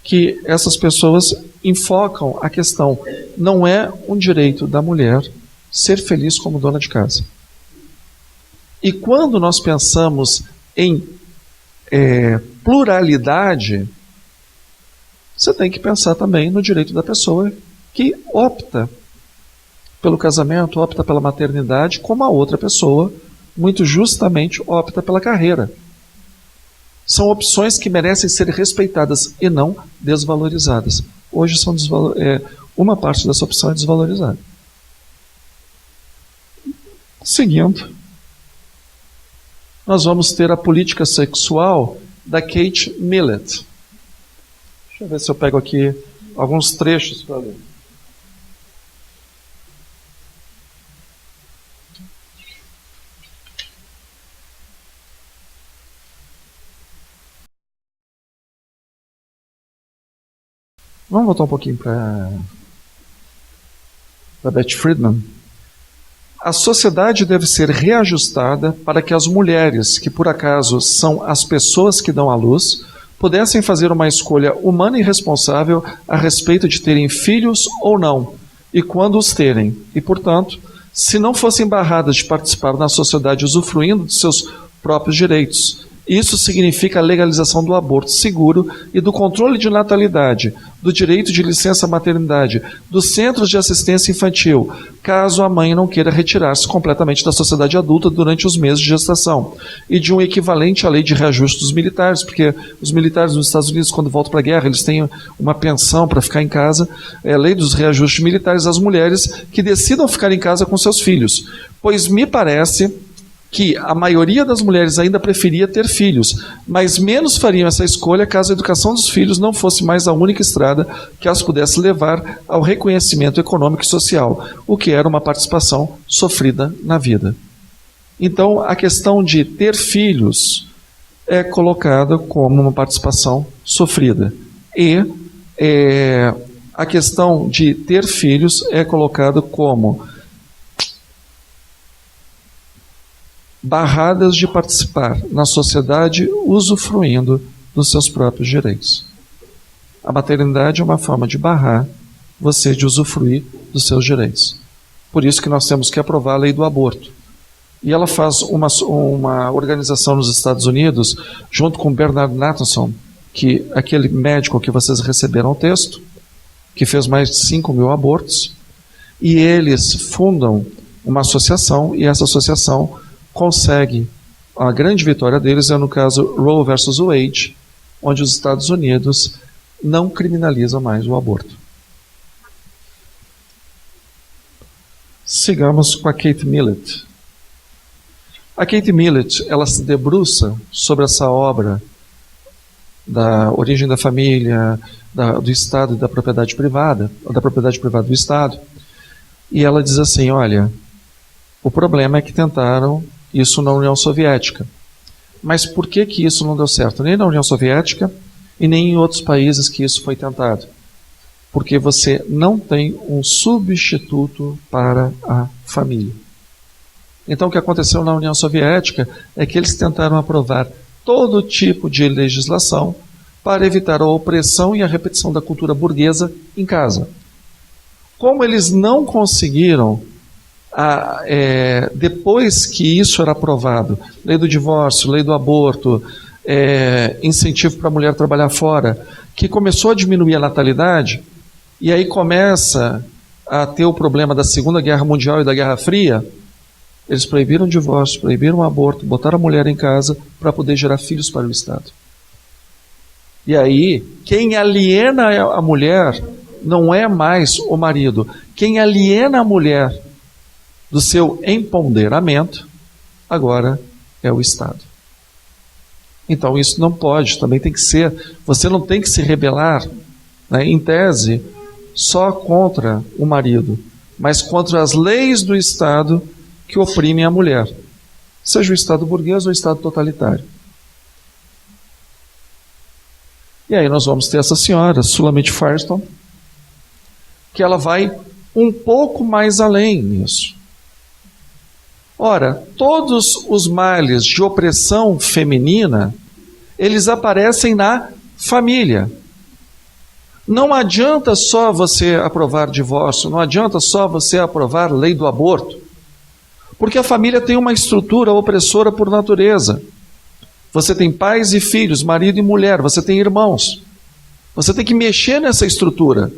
Que essas pessoas enfocam a questão, não é um direito da mulher ser feliz como dona de casa. E quando nós pensamos em pluralidade, você tem que pensar também no direito da pessoa que opta pelo casamento, opta pela maternidade, como a outra pessoa, muito justamente, opta pela carreira. São opções que merecem ser respeitadas e não desvalorizadas. Hoje uma parte dessa opção é desvalorizada. Seguindo, nós vamos ter a política sexual da Kate Millett. Deixa eu ver se eu pego aqui alguns trechos para ler. Vamos voltar um pouquinho para Beth Friedman. A sociedade deve ser reajustada para que as mulheres, que por acaso são as pessoas que dão à luz, pudessem fazer uma escolha humana e responsável a respeito de terem filhos ou não, e quando os terem. E, portanto, se não fossem barradas de participar na sociedade usufruindo de seus próprios direitos. Isso significa a legalização do aborto seguro e do controle de natalidade, do direito de licença maternidade, dos centros de assistência infantil, caso a mãe não queira retirar-se completamente da sociedade adulta durante os meses de gestação, e de um equivalente à lei de reajuste dos militares, porque os militares nos Estados Unidos, quando voltam para a guerra, eles têm uma pensão para ficar em casa, é a lei dos reajustes militares às mulheres que decidam ficar em casa com seus filhos, pois me parece que a maioria das mulheres ainda preferia ter filhos, mas menos fariam essa escolha caso a educação dos filhos não fosse mais a única estrada que as pudesse levar ao reconhecimento econômico e social, o que era uma participação sofrida na vida. Então, a questão de ter filhos é colocada como uma participação sofrida. E a questão de ter filhos é colocada como barradas de participar na sociedade usufruindo dos seus próprios direitos. A maternidade é uma forma de barrar você de usufruir dos seus direitos. Por isso que nós temos que aprovar a lei do aborto. E ela faz uma organização nos Estados Unidos, junto com Bernard Nathanson, que aquele médico que vocês receberam o texto, que fez mais de 5.000 abortos, e eles fundam uma associação, e essa associação consegue, a grande vitória deles é no caso Roe versus Wade, onde os Estados Unidos não criminalizam mais o aborto. Sigamos com a Kate Millett. A Kate Millett, ela se debruça sobre essa obra da origem da família, do Estado e da propriedade privada do Estado, e ela diz assim, olha, o problema é que tentaram isso na União Soviética. Mas por que isso não deu certo? Nem na União Soviética e nem em outros países que isso foi tentado. Porque você não tem um substituto para a família. Então o que aconteceu na União Soviética é que eles tentaram aprovar todo tipo de legislação para evitar a opressão e a repetição da cultura burguesa em casa. Como eles não conseguiram, depois que isso era aprovado, lei do divórcio, lei do aborto, incentivo para a mulher trabalhar fora, que começou a diminuir a natalidade, e aí começa a ter o problema da Segunda Guerra Mundial e da Guerra Fria, eles proibiram o divórcio, proibiram o aborto, botaram a mulher em casa para poder gerar filhos para o Estado. E aí, quem aliena a mulher não é mais o marido. Quem aliena a mulher do seu empoderamento, agora é o Estado. Então isso não pode, também tem que ser, você não tem que se rebelar, né, em tese, só contra o marido, mas contra as leis do Estado que oprimem a mulher, seja o Estado burguês ou o Estado totalitário. E aí nós vamos ter essa senhora, Sulamit Firestone, que ela vai um pouco mais além nisso. Ora, todos os males de opressão feminina, eles aparecem na família. Não adianta só você aprovar divórcio, não adianta só você aprovar lei do aborto, porque a família tem uma estrutura opressora por natureza. Você tem pais e filhos, marido e mulher, você tem irmãos. Você tem que mexer nessa estrutura.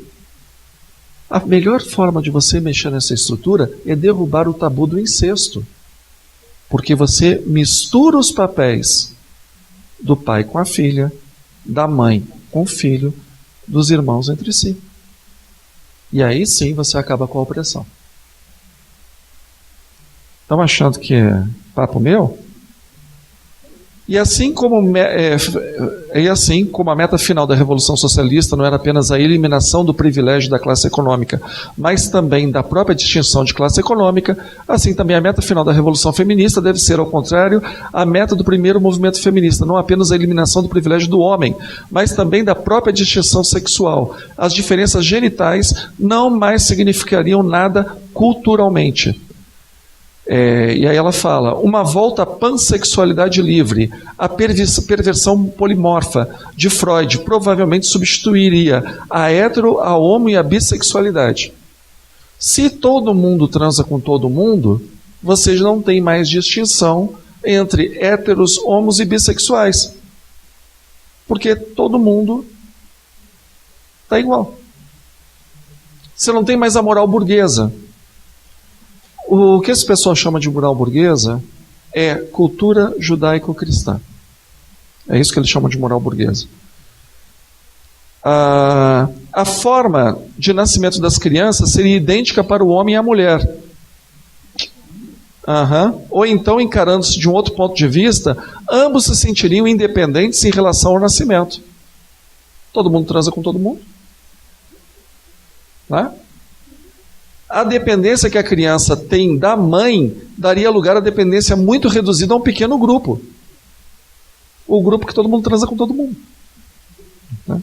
A melhor forma de você mexer nessa estrutura é derrubar o tabu do incesto. Porque você mistura os papéis do pai com a filha, da mãe com o filho, dos irmãos entre si. E aí sim você acaba com a opressão. Estão achando que é papo meu? E assim como a meta final da Revolução Socialista não era apenas a eliminação do privilégio da classe econômica, mas também da própria distinção de classe econômica, assim também a meta final da Revolução Feminista deve ser, ao contrário, a meta do primeiro movimento feminista, não apenas a eliminação do privilégio do homem, mas também da própria distinção sexual. As diferenças genitais não mais significariam nada culturalmente. E aí ela fala, uma volta à pansexualidade livre, a perversão polimorfa de Freud provavelmente substituiria a hetero, a homo e a bissexualidade. Se todo mundo transa com todo mundo, vocês não têm mais distinção entre héteros, homos e bissexuais, porque todo mundo está igual. Você não tem mais a moral burguesa. O que esse pessoal chama de moral burguesa é cultura judaico-cristã. É isso que eles chamam de moral burguesa. A forma de nascimento das crianças seria idêntica para o homem e a mulher. Ou então, encarando-se de um outro ponto de vista, ambos se sentiriam independentes em relação ao nascimento. Todo mundo transa com todo mundo. Né? A dependência que a criança tem da mãe daria lugar à dependência muito reduzida a um pequeno grupo. O grupo que todo mundo transa com todo mundo. Né?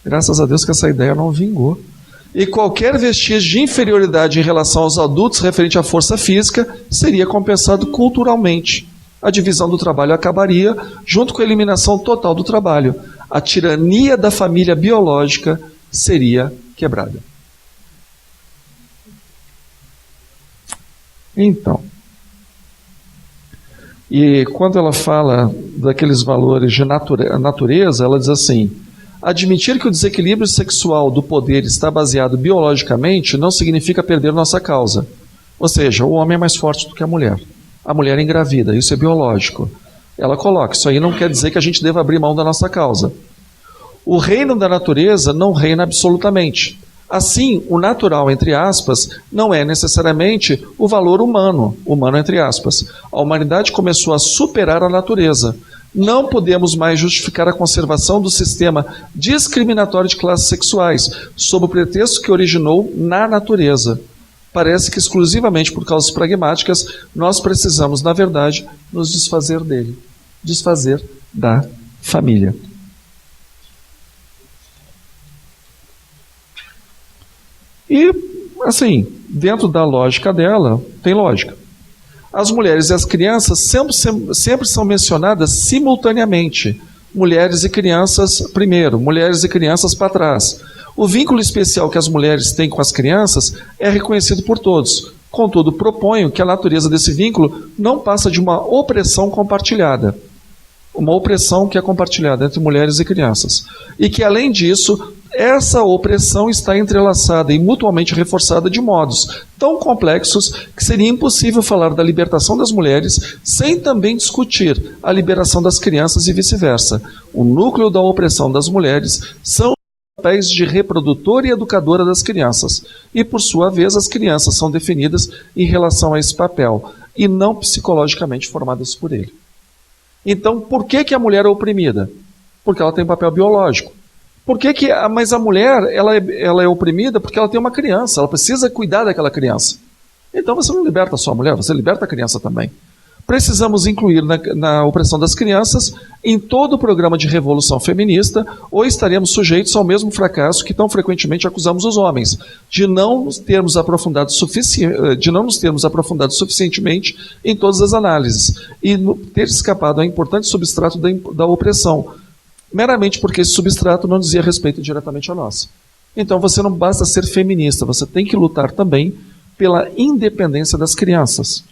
Graças a Deus que essa ideia não vingou. E qualquer vestígio de inferioridade em relação aos adultos referente à força física seria compensado culturalmente. A divisão do trabalho acabaria, junto com a eliminação total do trabalho. A tirania da família biológica seria quebrada. Então, e quando ela fala daqueles valores de natureza, ela diz assim, Admitir que o desequilíbrio sexual do poder está baseado biologicamente não significa perder nossa causa. Ou seja, o homem é mais forte do que a mulher. A mulher engravida, isso é biológico. Ela coloca, isso aí não quer dizer que a gente deva abrir mão da nossa causa. O reino da natureza não reina absolutamente. Assim, o natural, entre aspas, não é necessariamente o valor humano, humano entre aspas. A humanidade começou a superar a natureza. Não podemos mais justificar a conservação do sistema discriminatório de classes sexuais, sob o pretexto que originou na natureza. Parece que exclusivamente por causas pragmáticas, nós precisamos, na verdade, nos desfazer dele. Desfazer da família. E, assim, dentro da lógica dela, tem lógica. As mulheres e as crianças sempre são mencionadas simultaneamente. Mulheres e crianças primeiro, mulheres e crianças para trás. O vínculo especial que as mulheres têm com as crianças é reconhecido por todos. Contudo, proponho que a natureza desse vínculo não passa de uma opressão compartilhada. Uma opressão que é compartilhada entre mulheres e crianças. E que, além disso, essa opressão está entrelaçada e mutuamente reforçada de modos tão complexos que seria impossível falar da libertação das mulheres sem também discutir a liberação das crianças e vice-versa. O núcleo da opressão das mulheres são os papéis de reprodutora e educadora das crianças. E, por sua vez, as crianças são definidas em relação a esse papel e não psicologicamente formadas por ele. Então, por que a mulher é oprimida? Porque ela tem um papel biológico. Mas a mulher ela é oprimida porque ela tem uma criança, ela precisa cuidar daquela criança. Então você não liberta só a mulher, você liberta a criança também. Precisamos incluir na opressão das crianças em todo o programa de revolução feminista, ou estaremos sujeitos ao mesmo fracasso que tão frequentemente acusamos os homens, de não nos termos aprofundado suficientemente em todas as análises, e ter escapado ao importante substrato da opressão, meramente porque esse substrato não dizia respeito diretamente a nós. Então você não basta ser feminista, você tem que lutar também pela independência das crianças.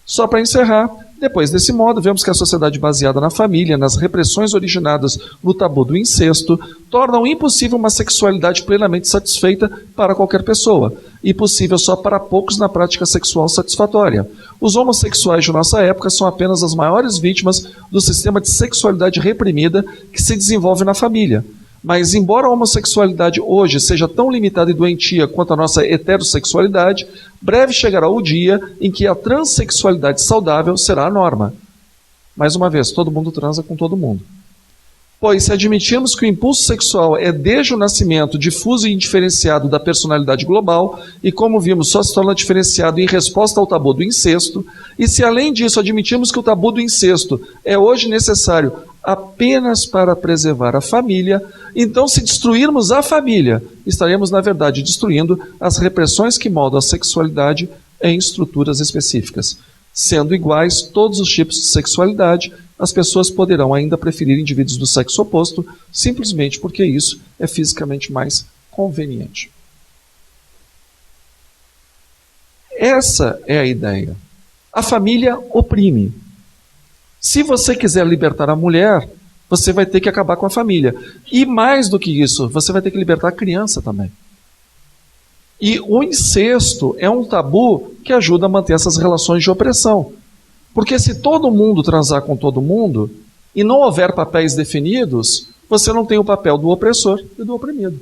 Só para encerrar, depois desse modo, vemos que a sociedade baseada na família, nas repressões originadas no tabu do incesto, tornam impossível uma sexualidade plenamente satisfeita para qualquer pessoa, e possível só para poucos na prática sexual satisfatória. Os homossexuais de nossa época são apenas as maiores vítimas do sistema de sexualidade reprimida que se desenvolve na família. Mas, embora a homossexualidade hoje seja tão limitada e doentia quanto a nossa heterossexualidade, breve chegará o dia em que a transexualidade saudável será a norma. Mais uma vez, todo mundo transa com todo mundo. Pois, se admitirmos que o impulso sexual é desde o nascimento difuso e indiferenciado da personalidade global, e como vimos, só se torna diferenciado em resposta ao tabu do incesto, e se além disso admitirmos que o tabu do incesto é hoje necessário apenas para preservar a família, então se destruirmos a família, estaremos na verdade destruindo as repressões que moldam a sexualidade em estruturas específicas. Sendo iguais todos os tipos de sexualidade, as pessoas poderão ainda preferir indivíduos do sexo oposto, simplesmente porque isso é fisicamente mais conveniente. Essa é a ideia. A família oprime. Se você quiser libertar a mulher, você vai ter que acabar com a família. E mais do que isso, você vai ter que libertar a criança também. E o incesto é um tabu que ajuda a manter essas relações de opressão. Porque se todo mundo transar com todo mundo, e não houver papéis definidos, você não tem o papel do opressor e do oprimido.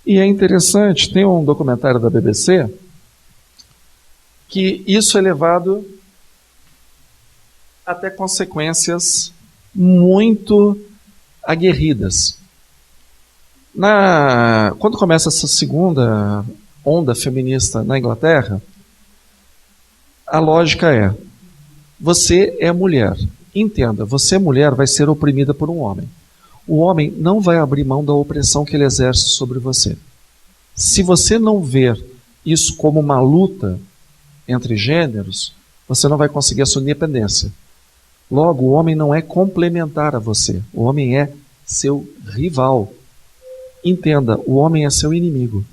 E é interessante, tem um documentário da BBC, que isso é levado até consequências muito aguerridas. Quando começa essa segunda onda feminista na Inglaterra, a lógica é: você é mulher. Entenda, você mulher vai ser oprimida por um homem. O homem não vai abrir mão da opressão que ele exerce sobre você. Se você não ver isso como uma luta entre gêneros, você não vai conseguir a sua independência. Logo, o homem não é complementar a você. O homem é seu rival. Entenda, o homem é seu inimigo.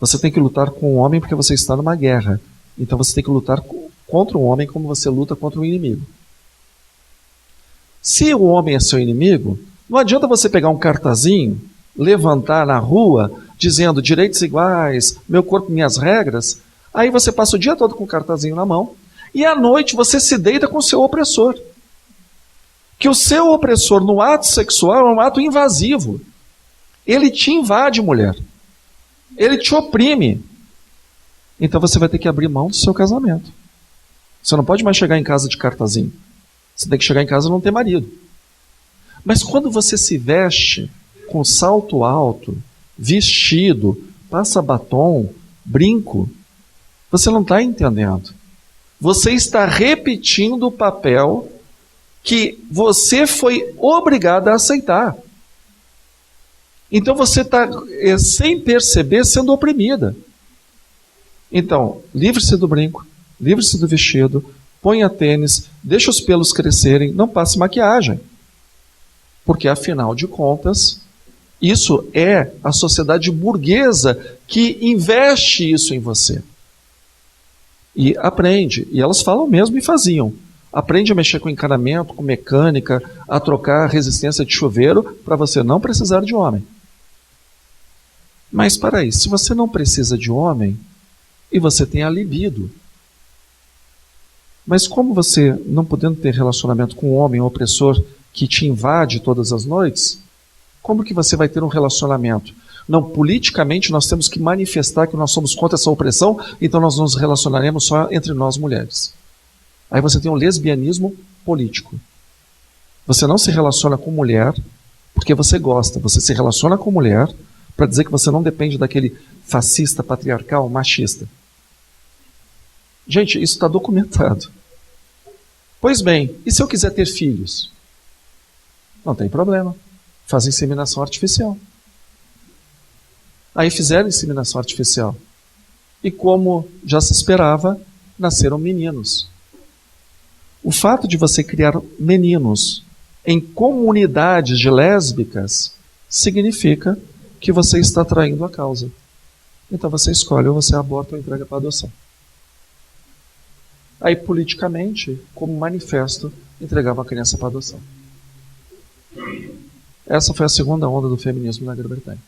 Você tem que lutar com o homem porque você está numa guerra. Então você tem que lutar contra o homem como você luta contra o inimigo. Se o homem é seu inimigo, não adianta você pegar um cartazinho, levantar na rua, dizendo direitos iguais, meu corpo, minhas regras. Aí você passa o dia todo com o cartazinho na mão e à noite você se deita com o seu opressor. Que o seu opressor no ato sexual é um ato invasivo. Ele te invade, mulher. Ele te oprime. Então você vai ter que abrir mão do seu casamento. Você não pode mais chegar em casa de cartazinho. Você tem que chegar em casa e não ter marido. Mas quando você se veste com salto alto, vestido, passa batom, brinco, você não está entendendo. Você está repetindo o papel que você foi obrigada a aceitar. Então você está, sem perceber, sendo oprimida. Então, livre-se do brinco, livre-se do vestido, ponha tênis, deixa os pelos crescerem, não passe maquiagem. Porque, afinal de contas, isso é a sociedade burguesa que investe isso em você. E aprende. E elas falam mesmo e faziam. Aprende a mexer com encanamento, com mecânica, a trocar resistência de chuveiro para você não precisar de homem. Mas, para aí, se você não precisa de homem e você tem a libido, mas como você, não podendo ter relacionamento com um homem opressor que te invade todas as noites, como que você vai ter um relacionamento? Não, politicamente nós temos que manifestar que nós somos contra essa opressão, então nós nos relacionaremos só entre nós mulheres. Aí você tem um lesbianismo político. Você não se relaciona com mulher porque você gosta, você se relaciona com mulher para dizer que você não depende daquele fascista, patriarcal, machista. Gente, isso está documentado. Pois bem, e se eu quiser ter filhos? Não tem problema. Faz inseminação artificial. Aí fizeram inseminação artificial. E como já se esperava, nasceram meninos. O fato de você criar meninos em comunidades de lésbicas significa que você está traindo a causa. Então você escolhe ou você aborta ou entrega para adoção. Aí, politicamente, como manifesto, entregava a criança para adoção. Essa foi a segunda onda do feminismo na Grã-Bretanha.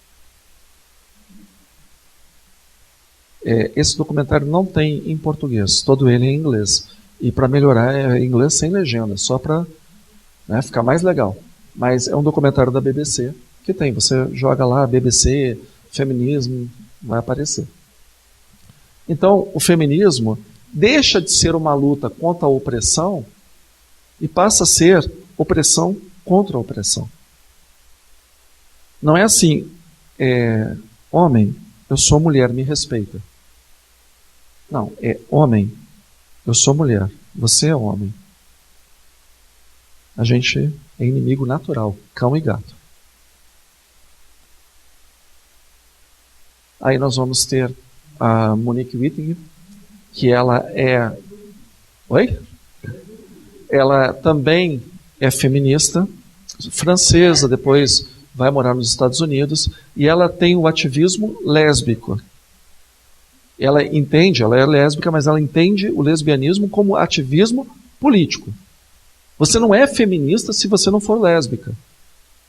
Esse documentário não tem em português, todo ele é em inglês. E para melhorar é inglês sem legenda, só para ficar mais legal. Mas é um documentário da BBC que tem. Você joga lá, BBC, feminismo, vai aparecer. Então, o feminismo deixa de ser uma luta contra a opressão e passa a ser opressão contra a opressão. Não é assim, homem, eu sou mulher, me respeita. Não, é homem, eu sou mulher, você é homem. A gente é inimigo natural, cão e gato. Aí nós vamos ter a Monique Wittig, que ela é... Oi? Ela também é feminista, francesa, depois vai morar nos Estados Unidos, e ela tem o ativismo lésbico. Ela é lésbica, mas ela entende o lesbianismo como ativismo político. Você não é feminista se você não for lésbica.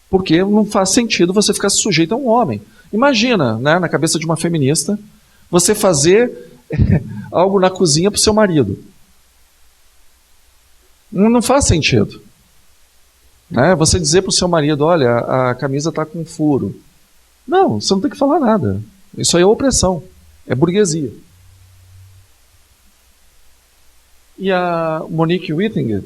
Porque não faz sentido você ficar sujeito a um homem. Imagina, na cabeça de uma feminista, você fazer algo na cozinha para o seu marido. Não faz sentido. Você dizer para o seu marido, olha, a camisa está com furo. Não, você não tem que falar nada. Isso aí é opressão. É burguesia. E a Monique Wittig,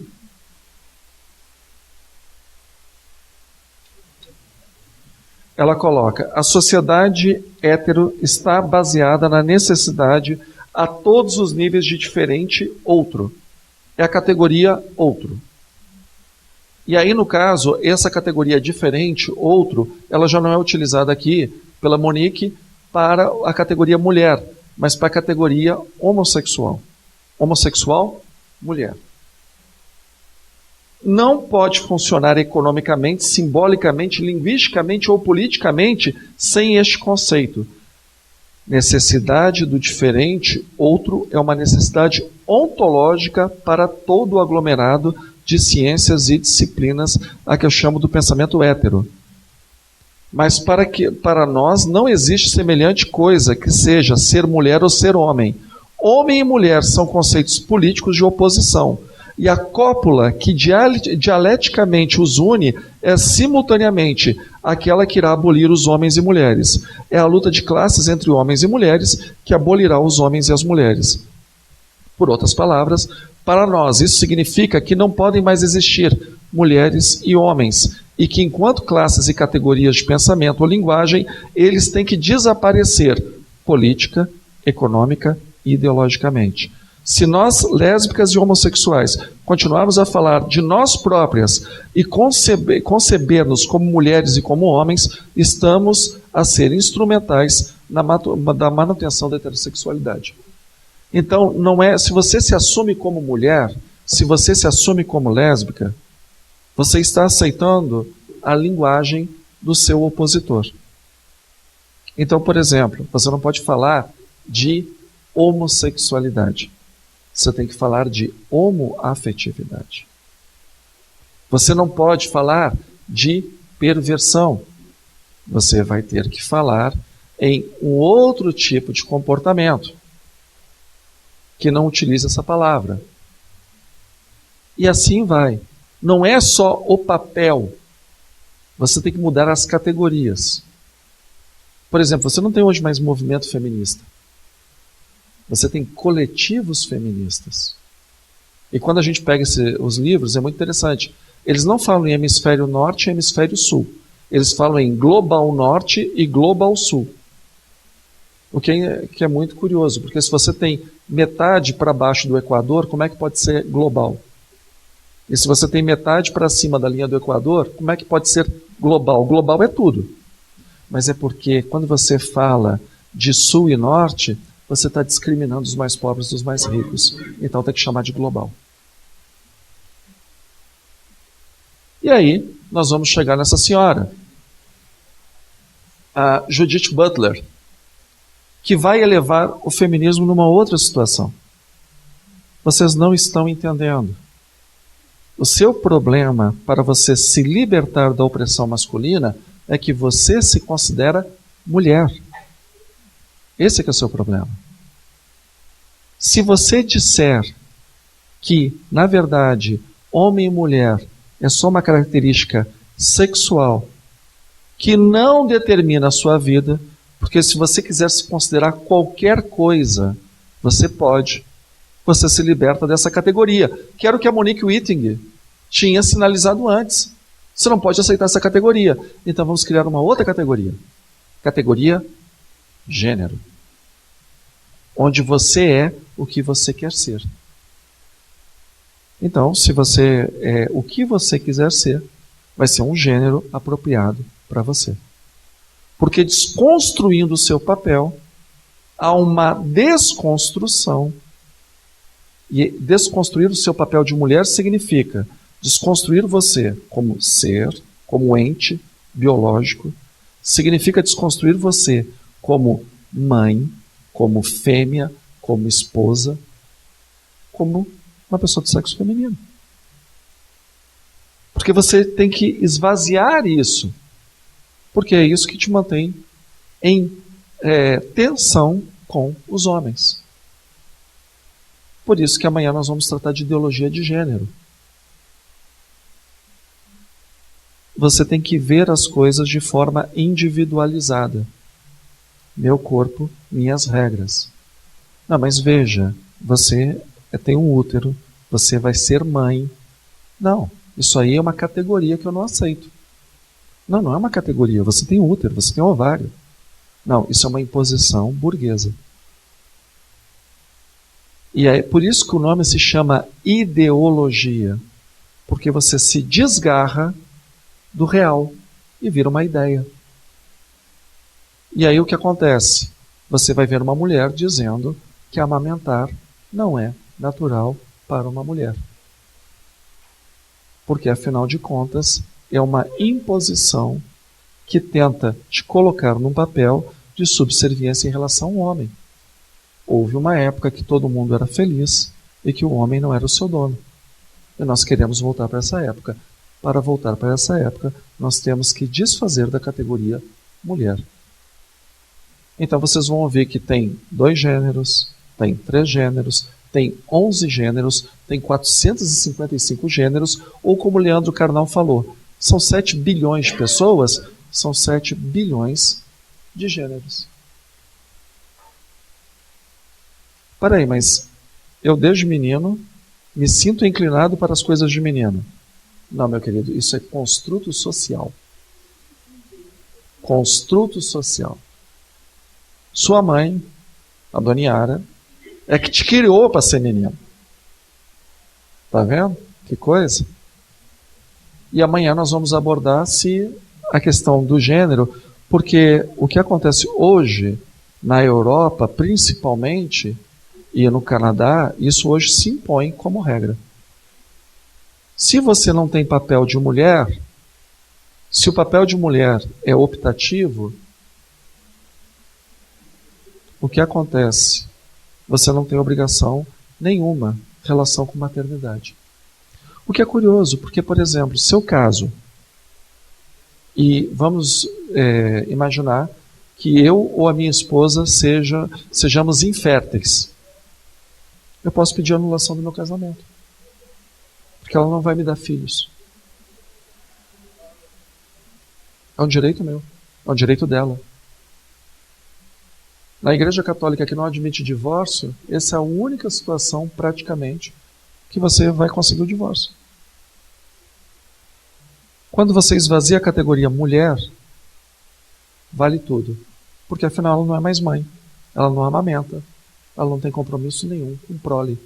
ela coloca, a sociedade hétero está baseada na necessidade a todos os níveis de diferente outro. É a categoria outro. E aí, no caso, essa categoria diferente, outro, ela já não é utilizada aqui pela Monique para a categoria mulher, mas para a categoria homossexual. Homossexual, mulher. Não pode funcionar economicamente, simbolicamente, linguisticamente ou politicamente sem este conceito. Necessidade do diferente, outro, é uma necessidade ontológica para todo o aglomerado de ciências e disciplinas, a que eu chamo do pensamento hétero. Mas para nós não existe semelhante coisa que seja ser mulher ou ser homem. Homem e mulher são conceitos políticos de oposição. E a cópula que dialeticamente os une é simultaneamente aquela que irá abolir os homens e mulheres. É a luta de classes entre homens e mulheres que abolirá os homens e as mulheres. Por outras palavras, para nós isso significa que não podem mais existir mulheres e homens, e que enquanto classes e categorias de pensamento ou linguagem, eles têm que desaparecer política, econômica e ideologicamente. Se nós, lésbicas e homossexuais, continuarmos a falar de nós próprias e conceber-nos como mulheres e como homens, estamos a ser instrumentais da manutenção da heterossexualidade. Então, não é, se você se assume como mulher, se você se assume como lésbica, você está aceitando a linguagem do seu opositor. Então, por exemplo, você não pode falar de homossexualidade. Você tem que falar de homoafetividade. Você não pode falar de perversão. Você vai ter que falar em um outro tipo de comportamento que não utiliza essa palavra. E assim vai. Não é só o papel. Você tem que mudar as categorias. Por exemplo, você não tem hoje mais movimento feminista. Você tem coletivos feministas. E quando a gente pega os livros, é muito interessante. Eles não falam em hemisfério norte e hemisfério sul. Eles falam em global norte e global sul. O que é muito curioso, porque se você tem metade para baixo do Equador, como é que pode ser global? E se você tem metade para cima da linha do Equador, como é que pode ser global? Global é tudo. Mas é porque quando você fala de sul e norte, você está discriminando os mais pobres dos mais ricos. Então tem que chamar de global. E aí, nós vamos chegar nessa senhora, a Judith Butler, que vai elevar o feminismo numa outra situação. Vocês não estão entendendo. O seu problema para você se libertar da opressão masculina é que você se considera mulher. Esse é que é o seu problema. Se você disser que, na verdade, homem e mulher é só uma característica sexual que não determina a sua vida, porque se você quiser se considerar qualquer coisa, você pode. Você se liberta dessa categoria, que era o que a Monique Wittig tinha sinalizado antes. Você não pode aceitar essa categoria. Então vamos criar uma outra categoria. Categoria gênero. Onde você é o que você quer ser. Então, se você é o que você quiser ser, vai ser um gênero apropriado para você. Porque desconstruindo o seu papel, há uma desconstrução. E desconstruir o seu papel de mulher significa desconstruir você como ser, como ente biológico, significa desconstruir você como mãe, como fêmea, como esposa, como uma pessoa do sexo feminino. Porque você tem que esvaziar isso, porque é isso que te mantém em tensão com os homens. Por isso que amanhã nós vamos tratar de ideologia de gênero. Você tem que ver as coisas de forma individualizada. Meu corpo, minhas regras. Não, mas veja, você tem um útero, você vai ser mãe. Não, isso aí é uma categoria que eu não aceito. Não, não é uma categoria. Você tem útero, você tem ovário. Não, isso é uma imposição burguesa. E é por isso que o nome se chama ideologia. Porque você se desgarra do real e vira uma ideia. E aí o que acontece? Você vai ver uma mulher dizendo que amamentar não é natural para uma mulher. Porque, afinal de contas, é uma imposição que tenta te colocar num papel de subserviência em relação ao homem. Houve uma época que todo mundo era feliz e que o homem não era o seu dono. E nós queremos voltar para essa época. Para voltar para essa época, nós temos que desfazer da categoria mulher. Então vocês vão ver que tem 2 gêneros, tem 3 gêneros, tem 11 gêneros, tem 455 gêneros, ou como o Leandro Carnal falou, são 7 bilhões de pessoas, são 7 bilhões de gêneros. Peraí, mas eu desde menino me sinto inclinado para as coisas de menino. Não, meu querido, isso é construto social. Construto social. Sua mãe, a Dona Yara, é que te criou para ser menino. Tá vendo? Que coisa. E amanhã nós vamos abordar a questão do gênero, porque o que acontece hoje na Europa, principalmente, e no Canadá, isso hoje se impõe como regra. Se você não tem papel de mulher, se o papel de mulher é optativo, o que acontece? Você não tem obrigação nenhuma em relação com maternidade. O que é curioso, porque, por exemplo, seu caso, e vamos imaginar que eu ou a minha esposa sejamos inférteis. Eu posso pedir anulação do meu casamento, porque ela não vai me dar filhos. É um direito meu, é um direito dela. Na Igreja Católica que não admite divórcio, essa é a única situação, praticamente, que você vai conseguir o divórcio. Quando você esvazia a categoria mulher, vale tudo. Porque afinal ela não é mais mãe, ela não amamenta, ela não tem compromisso nenhum com prole.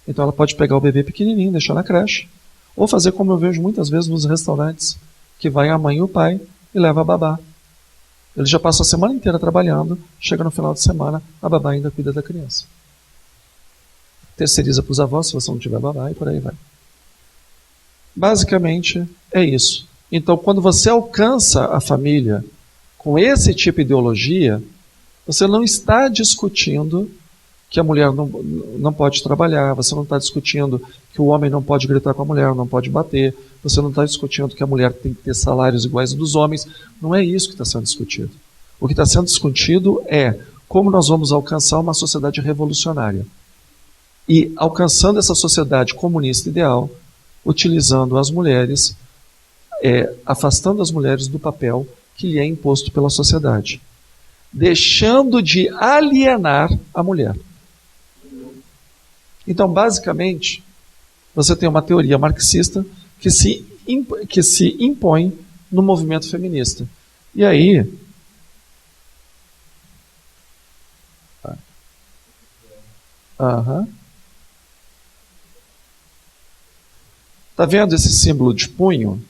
Então ela pode pegar o bebê pequenininho, deixar na creche, ou fazer como eu vejo muitas vezes nos restaurantes, que vai a mãe e o pai e leva a babá. Ele já passa a semana inteira trabalhando, chega no final de semana, a babá ainda cuida da criança. Terceiriza para os avós, se você não tiver babá, e por aí vai. Basicamente, é isso. Então, quando você alcança a família com esse tipo de ideologia, você não está discutindo que a mulher não pode trabalhar, você não está discutindo que o homem não pode gritar com a mulher, não pode bater, você não está discutindo que a mulher tem que ter salários iguais aos dos homens. Não é isso que está sendo discutido. O que está sendo discutido é como nós vamos alcançar uma sociedade revolucionária. E alcançando essa sociedade comunista ideal, utilizando as mulheres, afastando as mulheres do papel que lhe é imposto pela sociedade, deixando de alienar a mulher. Então, basicamente, você tem uma teoria marxista que se impõe no movimento feminista. E aí, tá vendo esse símbolo de punho,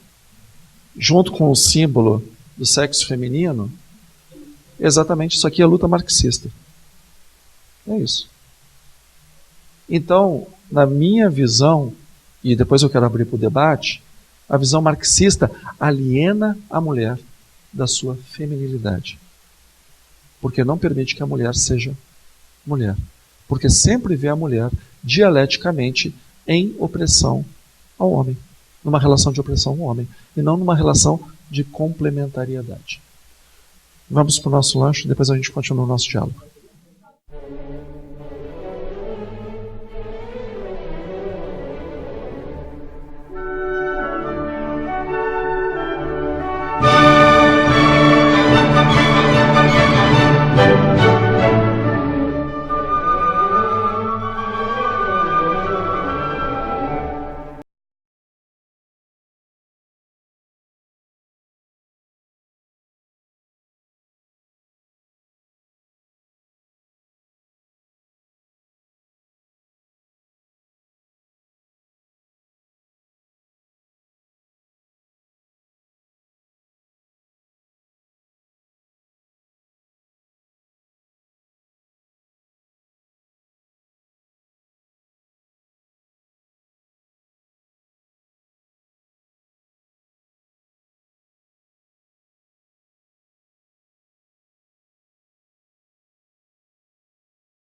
junto com o símbolo do sexo feminino? Exatamente, isso aqui é luta marxista. É isso. Então, na minha visão, e depois eu quero abrir para o debate, a visão marxista aliena a mulher da sua feminilidade. Porque não permite que a mulher seja mulher. Porque sempre vê a mulher dialeticamente em opressão ao homem. Numa relação de opressão ao homem. E não numa relação de complementariedade. Vamos para o nosso lanche, depois a gente continua o nosso diálogo.